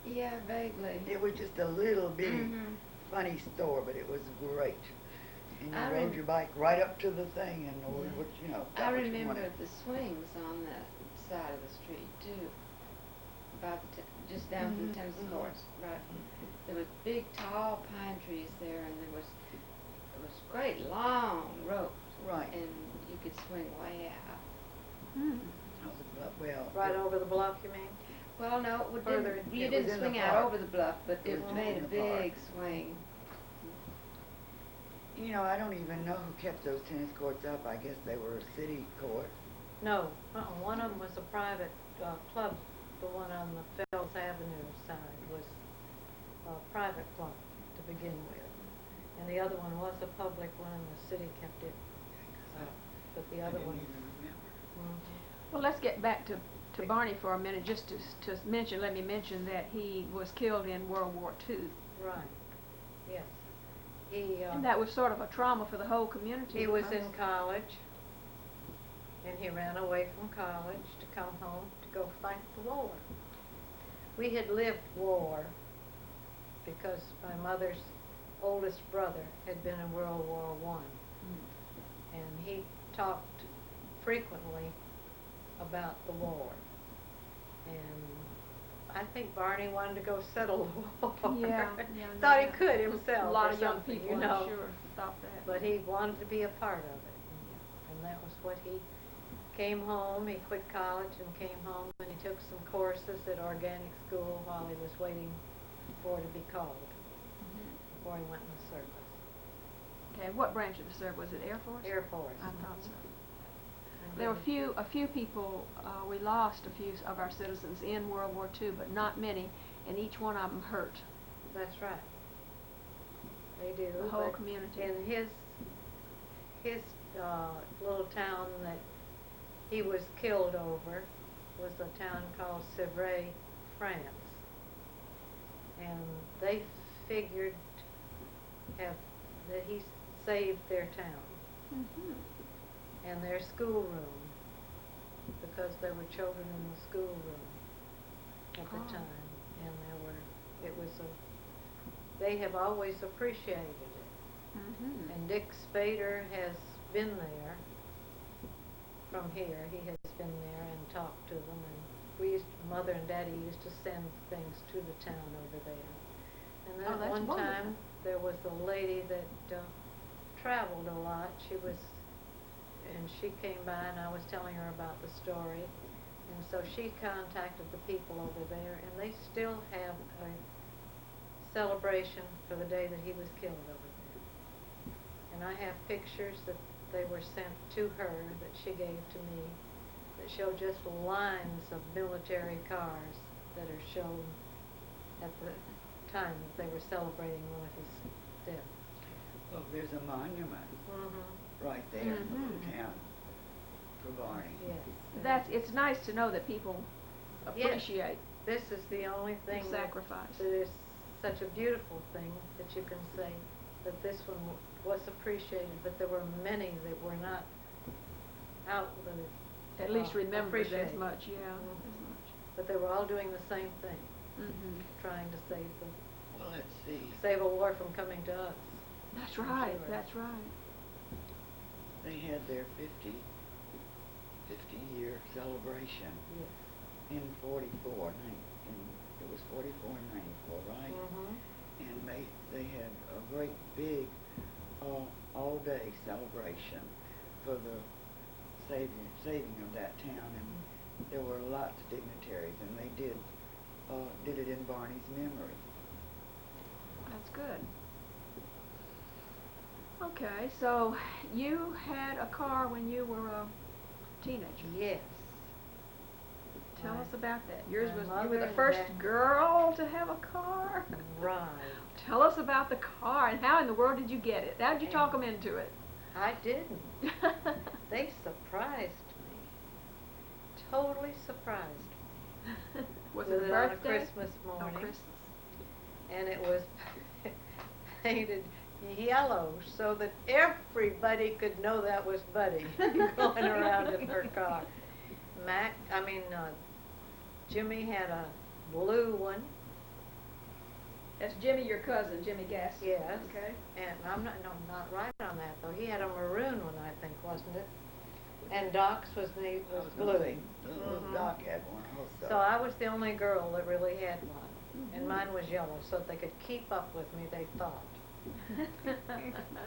Yeah, vaguely. It was just a little bitty, Mhm. funny store, but it was great. And you I rode rem- your bike right up to the thing and ordered what, you know, I got what you remember wanted. the swings on that side of the street too. About just down from the tennis courts, right? There was big tall pine trees there, and there was great long ropes, Right. and you could swing way out. Hmm. Well, Right over the bluff, you mean? Well, no, it Further- didn't, you it was didn't in the swing out park. over the bluff, but It it was made in a the park. big swing. You know, I don't even know who kept those tennis courts up. I guess they were city courts. No, one of them was a private club. The one on the Fells Avenue side was a private club to begin with. And the other one was a public one, and the city kept it. But the I other didn't one, even remember. Well, let's get back to Barney for a minute, just to mention, let me mention that he was killed in World War II. right, yes. He, And that was sort of a trauma for the whole community. he was because- in college, and he ran away from college to come home to go fight the war. We had lived war because my mother's oldest brother had been in World War I. And he talked frequently about the war. And I think Barney wanted to go settle the war. Yeah, Thought he yeah. could himself. A lot or of young something, people, you know. I'm sure, thought that. But he wanted to be a part of it. And that was what he came home. He quit college and came home, and he took some courses at organic school while he was waiting for to be called before he went in the service. Okay, what branch of the service? Was it Air Force? Air Force. I thought so. And There were he- a few people, we lost a few of our citizens in World War II, but not many, and each one of them hurt That's right. They do. the whole but community. in his little town that he was killed over was a town called Sevray, France. And they figured that he saved their town Mhm. and their schoolroom, because there were children in the schoolroom at the Oh. time, and they have always appreciated it. Mhm. And Dick Spader has been there from here. He has been there and talked to them, and Mother and Daddy used to send things to the town over there. And then Oh, at that's one wonderful. time, there was a lady that traveled a lot. And she came by, and I was telling her about the story. And so she contacted the people over there, and they still have a celebration for the day that he was killed over there. And I have pictures that they were sent to her that she gave to me that show just lines of military cars that are shown at the time that they were celebrating one of his deaths. Well, there's a monument Mm-hmm. right there in the little town for Barney. Yes. It's nice to know that people Yes. appreciate This is the only the thing that sacrifice. is such a beautiful thing that you can say that this one was appreciated, but there were many that were not out with it. At least remembered as appreciated. much, yeah, Mhm. as much. But they were all doing the same thing, Mm-hmm. trying to Well, let's see. save a war from coming to us. That's I'm right, sure. that's right. They had their 50-year celebration Yes. in 44. It was 44 and 94, right? Mm-hmm. And they had a great big all-day celebration for the saving of that town, and there were lots of dignitaries, and they did it in Barney's memory. That's good. Okay, so you had a car when you were a teenager. Yes. Tell My- us about that. Yours my was, you mother were the and first dad- girl to have a car. Right. Tell us about the car and how in the world did you get it? How did you talk them into it? I didn't. They surprised me. Totally surprised. Was With it a it on a birthday? Christmas Oh, morning. Christmas. And it was painted yellow so that everybody could know that was Buddy going around in her car. Jimmy had a blue one. That's Jimmy, your cousin, Jimmy Gass. Yes. Okay. And I'm not right on that though. He had a maroon one, I think, wasn't it? And Doc's was I was blue. gonna say, little Mhm. Doc had one also. So I was the only girl that really had one. And mine was yellow, so that they could keep up with me, they thought.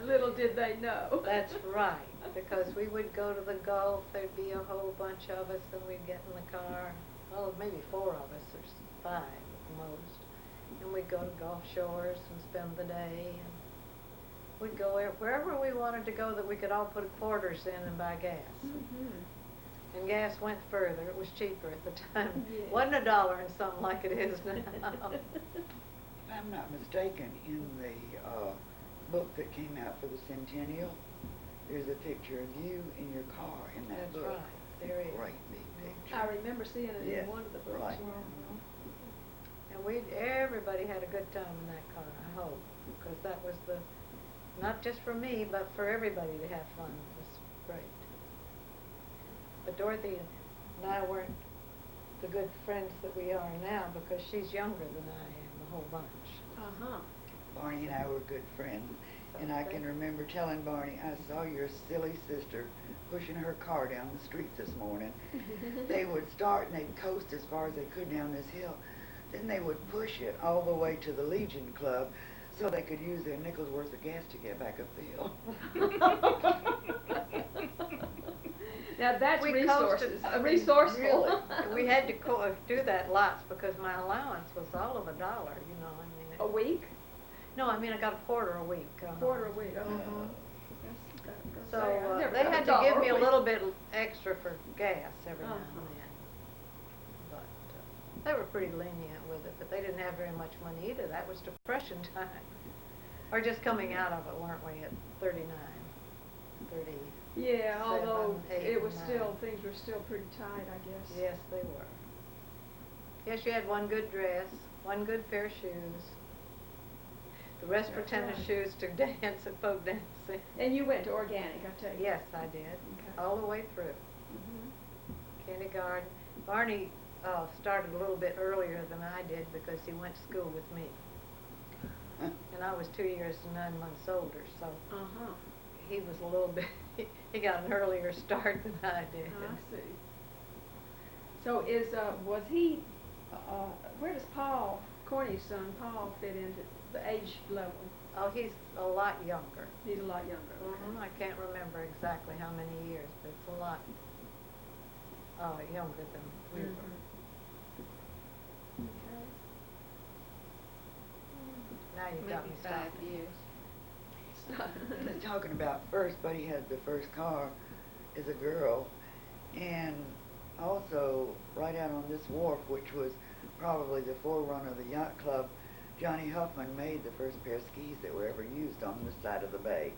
Little did they know. That's right, because we would go to the Gulf, there'd be a whole bunch of us, and we'd get in the car, well, maybe 4 of us, or 5 at the most. And we'd go to Gulf Shores and spend the day, and we'd go wherever we wanted to go that we could all put quarters in and buy gas. Mm-hmm. And gas went further, it was cheaper at the time. Yeah. Wasn't $1 and something like it is now. If I'm not mistaken, in the book that came out for the centennial, there's a picture of you in your car in that That's book. right, there is. Great big picture. I remember seeing it Yes, in one of the books. right. Mhm. And everybody had a good time in that car, I hope, because that was not just for me, but for everybody to have fun. It was great. But Dorothy and I weren't the good friends that we are now because she's younger than I am, a whole bunch. Uh-huh. Barney and I were good friends, and I can remember telling Barney, I saw your silly sister pushing her car down the street this morning. They would start and they'd coast as far as they could down this hill. Then they would push it all the way to the Legion Club so they could use their nickel's worth of gas to get back up the hill. Now that's We resources, coasted- resourceful. Really, we had to do that lots because my allowance was all of $1, you know, A week? No, I mean, I got a quarter a week. Quarter a week, okay. Mhm. That's- So, I never they got had to $1 give me a week. little bit extra for gas every now and Uh-huh. then. But, they were pretty lenient with it, but they didn't have very much money either. That was Depression time. Or just coming out of it, weren't we, at 39, 30? Yeah, although 7, 8, it was and still, 9. things were still pretty tight, I guess. Yes, they were. Yes, you had one good dress, one good pair of shoes. The rest were That's tennis right. shoes to dance at folk dancing. And you went to organic, I take it? Yes, I did, Okay. all the way through. Mhm. Kindergarten. Barney started a little bit earlier than I did because he went to school with me. And I was 2 years and 9 months older, so Uh-huh. he was a little bit, he got an earlier start than I did. I see. So was he, where does Paul, Corny's son, Paul fit into the age level? Oh, he's a lot younger. He's a lot younger, okay. I can't remember exactly how many years, but it's a lot. younger than we were. Now you got me Maybe 5 stopping. years. Just talking about first, Buddy had the first car as a girl, and also right out on this wharf, which was probably the forerunner of the yacht club, Johnny Huffman made the first pair of skis that were ever used on this side of the bay.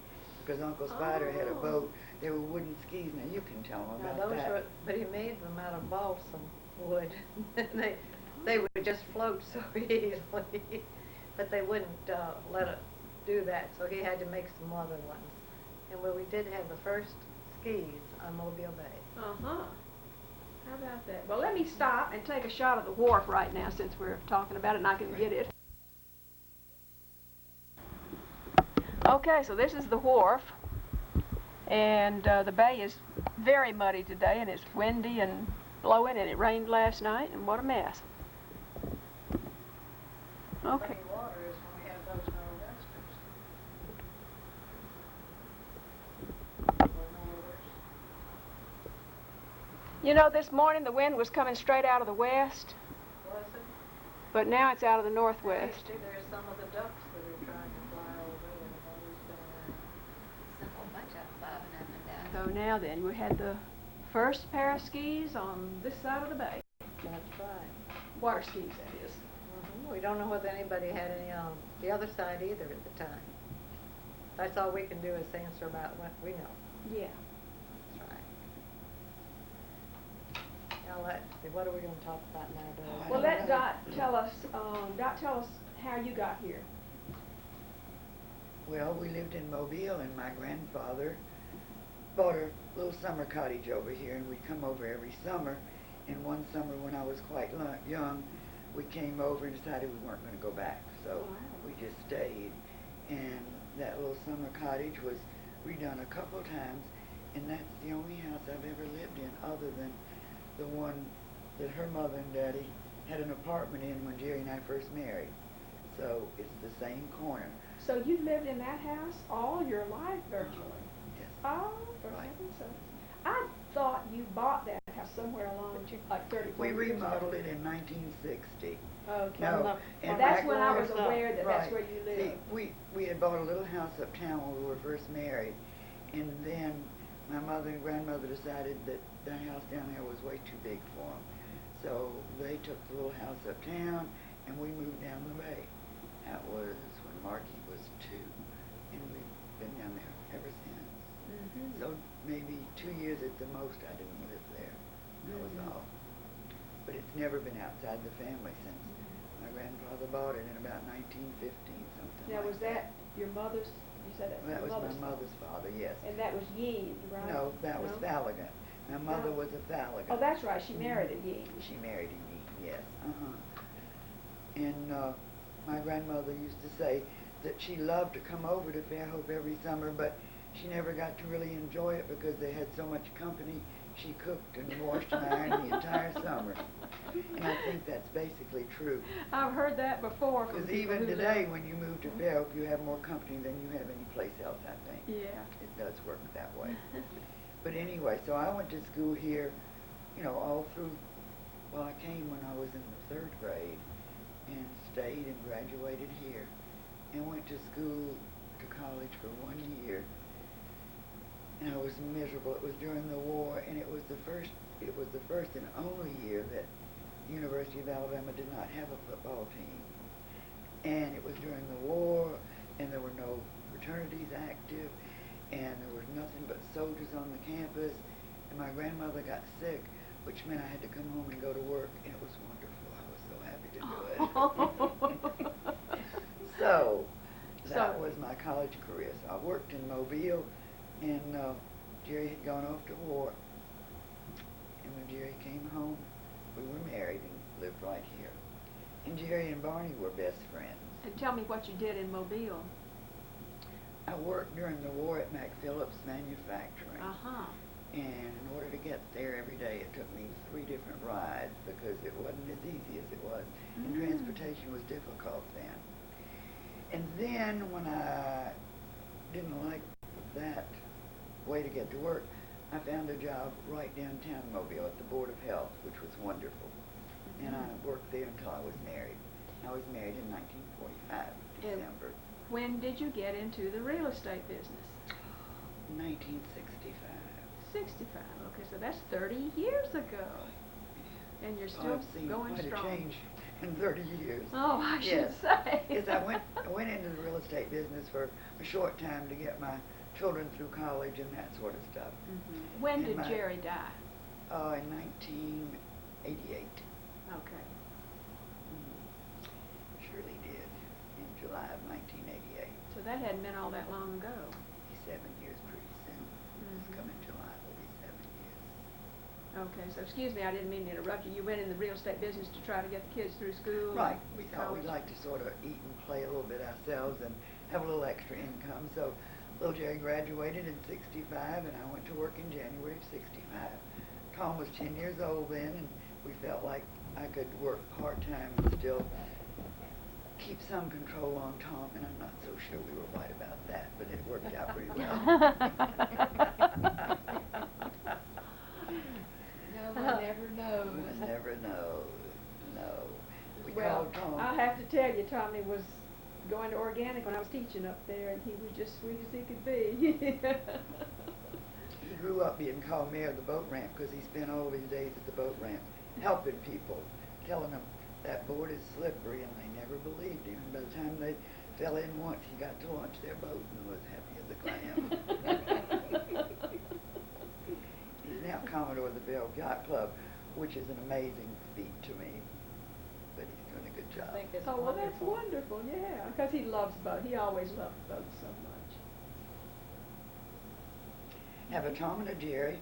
Because Uncle Spider had a boat, they were wooden skis. Now you can tell them Now about those that. were, but he made them out of balsam wood. they would just float so easily, but they wouldn't let it do that. So he had to make some other ones. And we did have the first skis on Mobile Bay. Uh-huh. How about that? Well, let me stop and take a shot of the wharf right now since we're talking about it and I can get it. Okay, so this is the wharf, and the bay is very muddy today, and it's windy and blowing, and it rained last night, and what a mess. Okay. Funny water is when we have those nor'westers. You know, this morning the wind was coming straight out of the west, Was it? but now it's out of the northwest. See, there's some of the ducks that are trying to fly over and all this going There's a whole bunch of them bobbing up and down. So now then, we had the first pair of skis on this side of the bay. on. That's right. Water skis, that is. We don't know whether anybody had any on the other side either at the time. That's all we can do is answer about what we know. Yeah. That's right. Now let's see, what are we going to talk about now, Doug? Well, let Dot tell us how you got here. Well, we lived in Mobile, and my grandfather bought a little summer cottage over here, and we'd come over every summer. And one summer when I was quite young, we came over and decided we weren't going to go back. So we just stayed. And that little summer cottage was redone a couple times, and that's the only house I've ever lived in other than the one that her mother and daddy had an apartment in when Jerry and I first married. So it's the same corner. So you lived in that house all your life virtually? Yes. Oh, for Right. heaven's sake. I thought you bought that house somewhere along, like 30, 40 We years ago. remodeled it in 1960. Okay. No, and That's back when I when- was aware that that's Right. where you See, lived. we had bought a little house uptown when we were first married, and then my mother and grandmother decided that the house down there was way too big for them. So they took the little house uptown, and we moved down the bay. That was when Marky was 2, and we've been down there ever since. Mm-hmm. So maybe 2 years at the most I didn't live there. That was all. But it's never been outside the family since my grandfather bought it in about 1915, something Now, like was that your mother's, you said that was That your was mother's? my mother's father, yes. And that was Yeager, right? No, that was No? Falligan. My mother No. was a Falligan. Oh, that's right, she married a Yeager. She married a Yeager, yes. And my grandmother used to say that she loved to come over to Fairhope every summer, but she never got to really enjoy it because they had so much company. She cooked and washed and ironed the entire summer. And I think that's basically true. I've heard that before from Because people even who today, live- when you move to Fairhope, you have more company than you have any place else, I think. Yeah. It does work that way. But anyway, so I went to school here, you know, all through, well, I came when I was in the 3rd grade and stayed and graduated here and went to school, to college for 1 year. And I was miserable. It was during the war, and it was the first and only year that the University of Alabama did not have a football team. And it was during the war, and there were no fraternities active, and there was nothing but soldiers on the campus, and my grandmother got sick, which meant I had to come home and go to work, and it was wonderful. I was so happy to do it. So, that was my college career. So I worked in Mobile, and Jerry had gone off to war. And when Jerry came home, we were married and lived right here. And Jerry and Barney were best friends. And tell me what you did in Mobile. I worked during the war at McPhillips Manufacturing. Uh-huh. And in order to get there every day, it took me 3 different rides because it wasn't as easy as it was. And transportation was difficult then. And then when I didn't like that way to get to work, I found a job right downtown Mobile at the Board of Health, which was wonderful. And I worked there until I was married. I was married in 1945, December. When did you get into the real estate business? 1965. 65. Okay, so that's 30 years ago. And you're still I've seen going quite strong. a change in 30 years. Oh, I should Yes. say. Yes, I went into the real estate business for a short time to get my children through college and that sort of stuff. Mm-hmm. When did And Jerry die? In 1988. Okay. Surely did, in July of 1988. So that hadn't been all that long ago. 7 years pretty soon. It's Mhm. coming July, will be 7 years. Okay, so excuse me, I didn't mean to interrupt you. You went in the real estate business to try to get the kids through school? Right, and we thought we'd college? like to sort of eat and play a little bit ourselves and have a little extra income. So little Jerry graduated in 65 and I went to work in January of 65. Tom was 10 years old then and we felt like I could work part-time and still keep some control on Tom, and I'm not so sure we were right about that, but it worked out pretty well. No one never knows. One never knows, no. We Well, called Tom. I have to tell you, Tommy was going to organic when I was teaching up there, and he was just sweet as he could be. He grew up being called mayor of the boat ramp because he spent all of his days at the boat ramp helping people, telling them that board is slippery, and they never believed him. And by the time they fell in once, he got to launch their boat and was happy as a clam. He's now Commodore of the Bell Yacht Club, which is an amazing feat to me, but he's doing a good job. I think it's Oh, well, that's wonderful. wonderful, yeah, because he loves boats. He always loved boats so much. Have a Tom and a Jerry,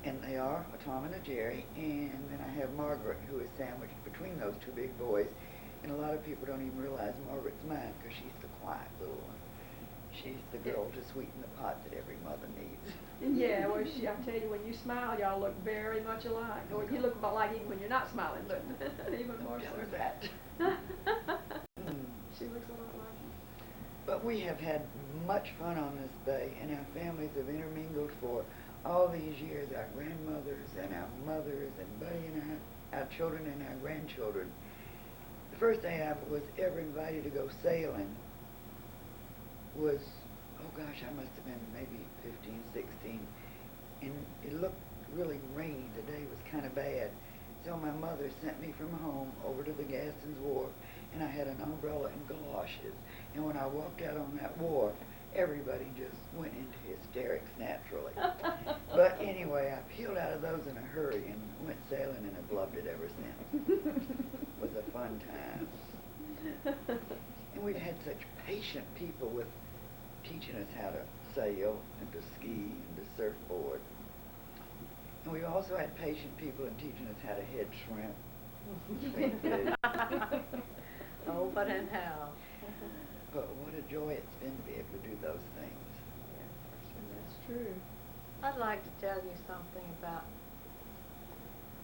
and they are a Tom and a Jerry, and then I have Margaret, who is sandwiched between those two big boys, and a lot of people don't even realize Margaret's mine because she's the quiet little one. She's the girl to sweeten the pot that every mother needs. Yeah, well, I tell you, when you smile, y'all look very much alike. Or you look about like even when you're not smiling, but even more Tell so. her that. She looks a lot like you. But we have had much fun on this bay, and our families have intermingled for all these years, our grandmothers and our mothers and Buddy and our children and our grandchildren. The first day I was ever invited to go sailing was, oh gosh, I must have been maybe 15, 16, and it looked really rainy. The day was kind of bad. So my mother sent me from home over to the Gaston's Wharf, and I had an umbrella and galoshes. And when I walked out on that wharf, everybody just went into hysterics naturally. But anyway, I peeled out of those in a hurry and went sailing, and I've loved it ever since. It was a fun time. And we've had such patient people with teaching us how to sail and to ski and to surfboard. And we also had patient people in teaching us how to head shrimp. We did. Oh, but and how. But what a joy it's been to be able to do those things. That's true. I'd like to tell you something about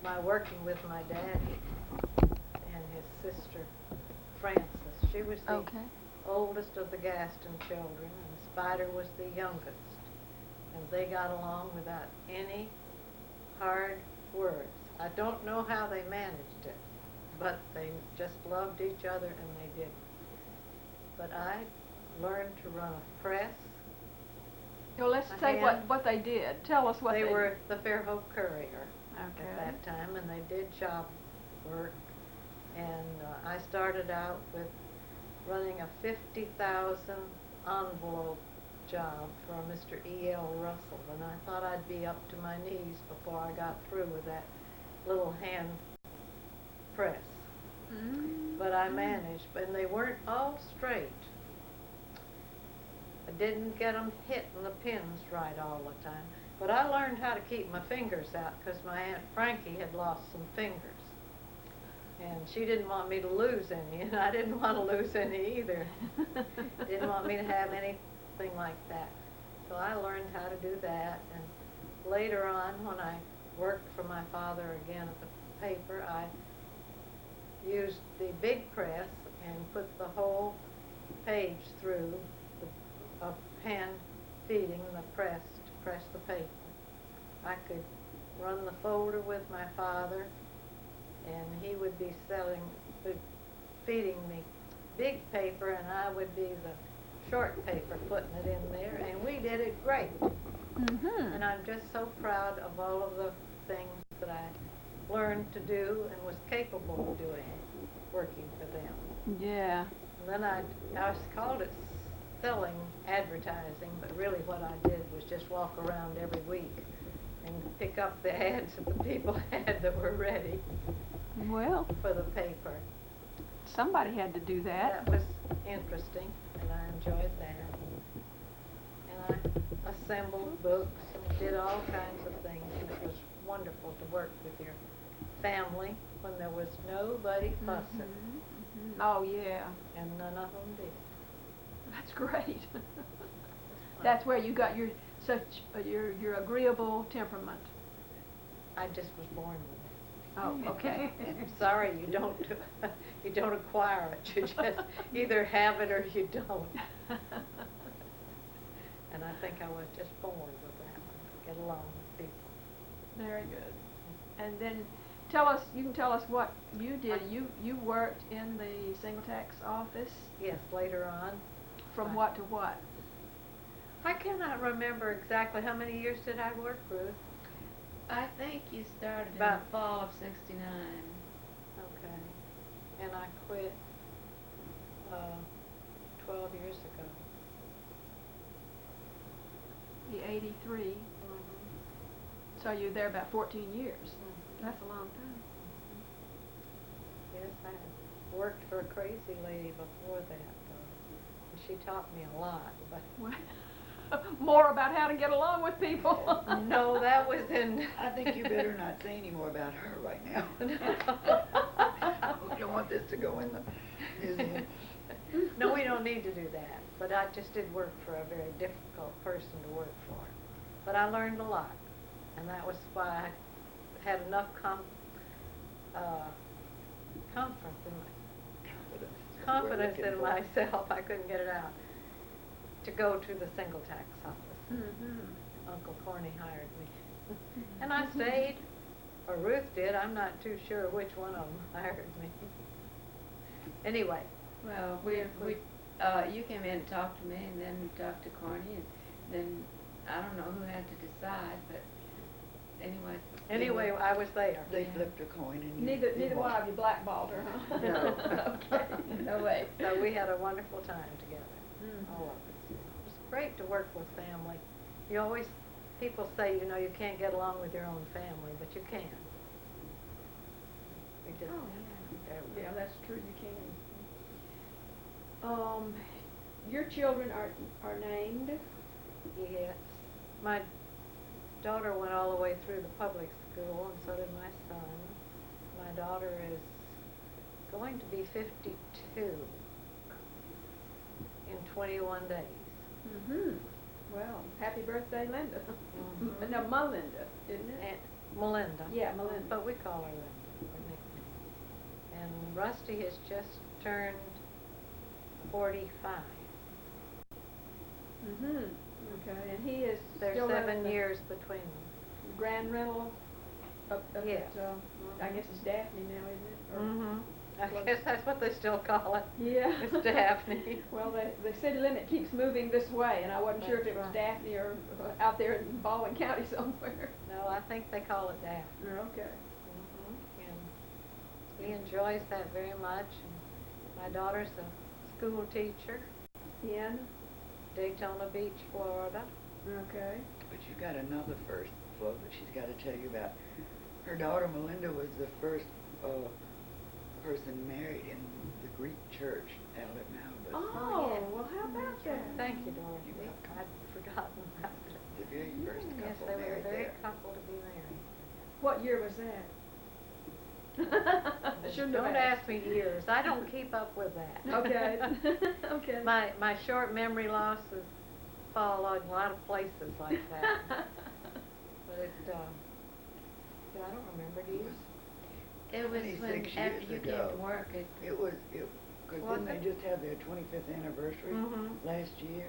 my working with my daddy and his sister, Frances. She was the oldest of the Gaston children, and Spider was the youngest. And they got along without any hard words. I don't know how they managed it, but they just loved each other, and they did. But I learned to run a press. Well, let's A say hand. what they did. Tell us what They they were the Fairhope Courier Okay. at that time, and they did job work. And I started out with running a 50,000 envelope job for Mr. E.L. Russell, and I thought I'd be up to my knees before I got through with that little hand press. But I managed, and they weren't all straight. I didn't get them hitting the pins right all the time, but I learned how to keep my fingers out because my Aunt Frankie had lost some fingers. And she didn't want me to lose any, and I didn't want to lose any either. Didn't want me to have anything like that. So I learned how to do that, and later on, when I worked for my father again at the paper, I used the big press and put the whole page through a hand feeding the press to press the paper. I could run the folder with my father, and he would be feeding me big paper, and I would be the short paper, putting it in there, and we did it great. Mm-hmm. And I'm just so proud of all of the things that I learned to do and was capable of doing, working for them. Yeah. And then I called it selling advertising, but really what I did was just walk around every week and pick up the ads that the people had that were ready Well, for the paper. somebody had to do that. That was interesting, and I enjoyed that. And I assembled books and did all kinds of things, and it was wonderful to work with your family when there was nobody fussing, Mhm. Oh, yeah. and none of them did. That's great. That's where you got your your agreeable temperament. I just was born with it. Oh, okay. Sorry, you don't you don't acquire it. You just either have it or you don't. And I think I was just born with that one. Get along with people. Very good. And then you can tell us what you did. You worked in the single tax office Yes, later on. from what to what? I cannot remember exactly how many years did I work, Ruth? I think you started in About- the fall of '69. Okay. And I quit 12 years ago. The 83. Mm-hmm. So you're there about 14 years. That's a long time. Yes, I worked for a crazy lady before that, though. And she taught me a lot, but Well, more about how to get along with people. no, that was in. I think you better not say any more about her right now. We don't want this to go in the museum. No, we don't need to do that. But I just did work for a very difficult person to work for. But I learned a lot, and that was why I had enough confidence in myself. I couldn't get it out to go to the single tax office. Mm-hmm. Uncle Corny hired me, and I stayed. Or Ruth did. I'm not too sure which one of them hired me. Anyway. Well, you came in and talked to me, and then we talked to Corny, and then I don't know who had to decide, but anyway. Anyway, I was there. They flipped a coin and you. Neither you one won. of you blackballed her, huh? No. Okay. No way. So we had a wonderful time together. Mhm. All of us. It was great to work with family. You always, people say, you know, you can't get along with your own family, but you can. We just, Oh, yeah. Yeah, that's true, you can. Your children are named? Yes. My daughter went all the way through the public school, and so did my son. My daughter is going to be 52 in 21 days. Mm-hmm. Well, happy birthday, Linda. Mhm. No, Melinda, isn't it? And Melinda. Yeah, Melinda. But we call her Linda, her nickname. And Rusty has just turned 45. Mm-hmm. Okay, and he is There's still 7 running the years between them. Grand Rental up Yes. at, I guess it's Daphne now, isn't it? Or- Mm-hmm. I Well, guess that's what they still call it. Yeah. It's Daphne. Well, the city limit keeps moving this way, and I wasn't sure if it was That's right. Daphne or out there in Baldwin County somewhere. No, I think they call it Daphne. Okay. Mm-hmm. And he enjoys that very much. And my daughter's a school teacher, In? Daytona Beach, Florida. Okay. But you got another first, Flo, that she's got to tell you about. Her daughter Melinda was the first person married in the Greek church out at Malibu. Oh, yeah. well, how about that? Thank you, Dorothy. You're welcome. I'd forgotten about it. The very first Yes, couple they were the married very there. couple to be married. What year was that? I shouldn't have Don't ask me years. I don't keep up with that. Okay. Okay. My short memory losses fall on a lot of places like that. But it, yeah, I don't remember. Do you? It was when 26 after years you came ago. to work, It was, because Was didn't they it? just have their 25th anniversary Mhm. last year?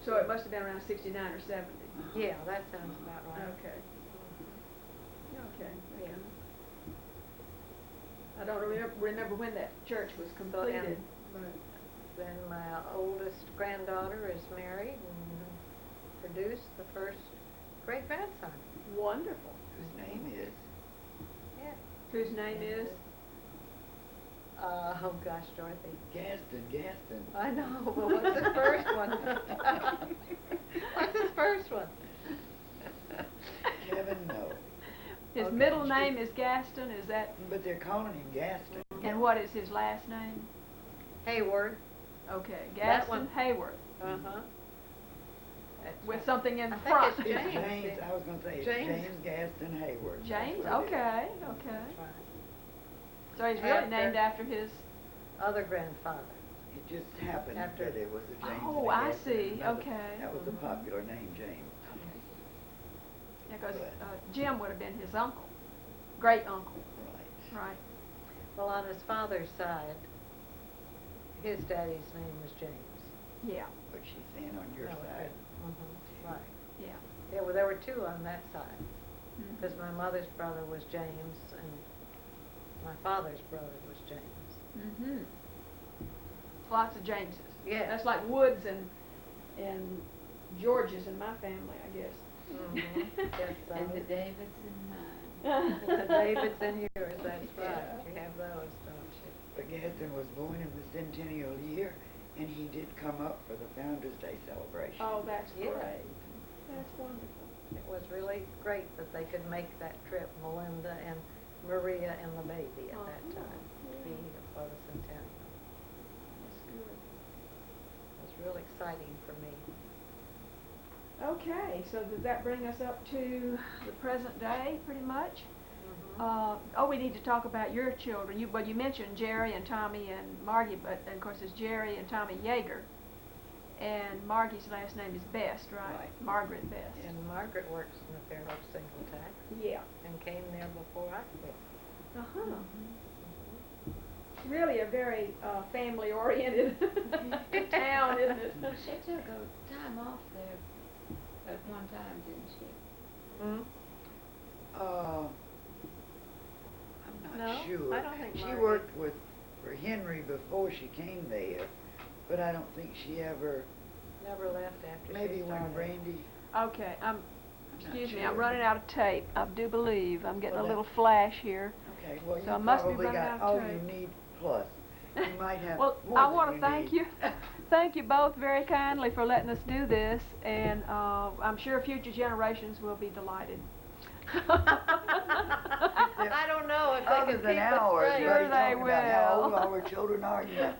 So it must have been around 69 or 70. Yeah, that sounds about right. Okay. Okay. Yeah. I don't remember when that church was completed. Then my oldest granddaughter is married and produced the first great-grandson. Wonderful. Whose name is? Yeah. Whose name is? Oh gosh, Dorothy. Gaston. I know, but what's the first one? What's his first one? Kevin, no. His Okay. middle name is Gaston, is that? But they're calling him Gaston. And what is his last name? Hayward. Okay, That one. Gaston Hayward, Uh-huh. That's with right. something in I think front. it's It's James. James, I was gonna say, it's James. James Gaston Hayward. James, That's what it is. okay. That's right. So he's really After- named after his, Other grandfather. It just happened After- that it was a James. Oh, and a I Gaston, see. another- Okay. That was a popular name, James. because Jim would have been his uncle, great uncle, Right. right? Well, on his father's side, his daddy's name was James. Yeah, But she's saying on your No, side. Right. yeah. Yeah, well, there were two on that side, Mhm. because my mother's brother was James, and my father's brother was James. Mm-hmm. Lots of Jameses. Yeah. That's like Woods and Georges in my family, I guess. Mhm. Yes, And the so. Davids in mine. The Davids and yours, that's Yeah. right. You have those, don't you? But Gaston was born in the centennial year, and he did come up for the Founder's Day celebration. Oh, that's Yeah. great. That's wonderful. It was really great that they could make that trip, Melinda and Maria and the baby at that Uh-huh. time, to be here for the centennial. That's good. It was real exciting for me. Okay, so does that bring us up to the present day, pretty much? Mm-hmm. Oh, we need to talk about your children. You mentioned Jerry and Tommy and Margie, but of course it's Jerry and Tommy Yeager. And Margie's last name is Best, right? Right. Margaret Best. And Margaret works in the Fairhope single tax Yeah. and came there before I did. Uh-huh. Really a very family-oriented town, isn't it? She took a time off there at one time, didn't she? Mm-hmm. I'm No, not sure. I don't think She Margaret- worked for Henry before she came there, but I don't think she ever, Never left after maybe she when started. Randy, Okay, not excuse me, sure. I'm running out of tape. I do believe. I'm getting Well, a that- little flash here. okay, well, you So I must be probably running got out of all tape. you need plus. You might have Well, more I than want to thank need. you. Thank you both very kindly for letting us do this, and I'm sure future generations will be delighted. I don't know if they Other can than keep it ours, straight. Sure buddy, they talking about how old will. our children are, yeah.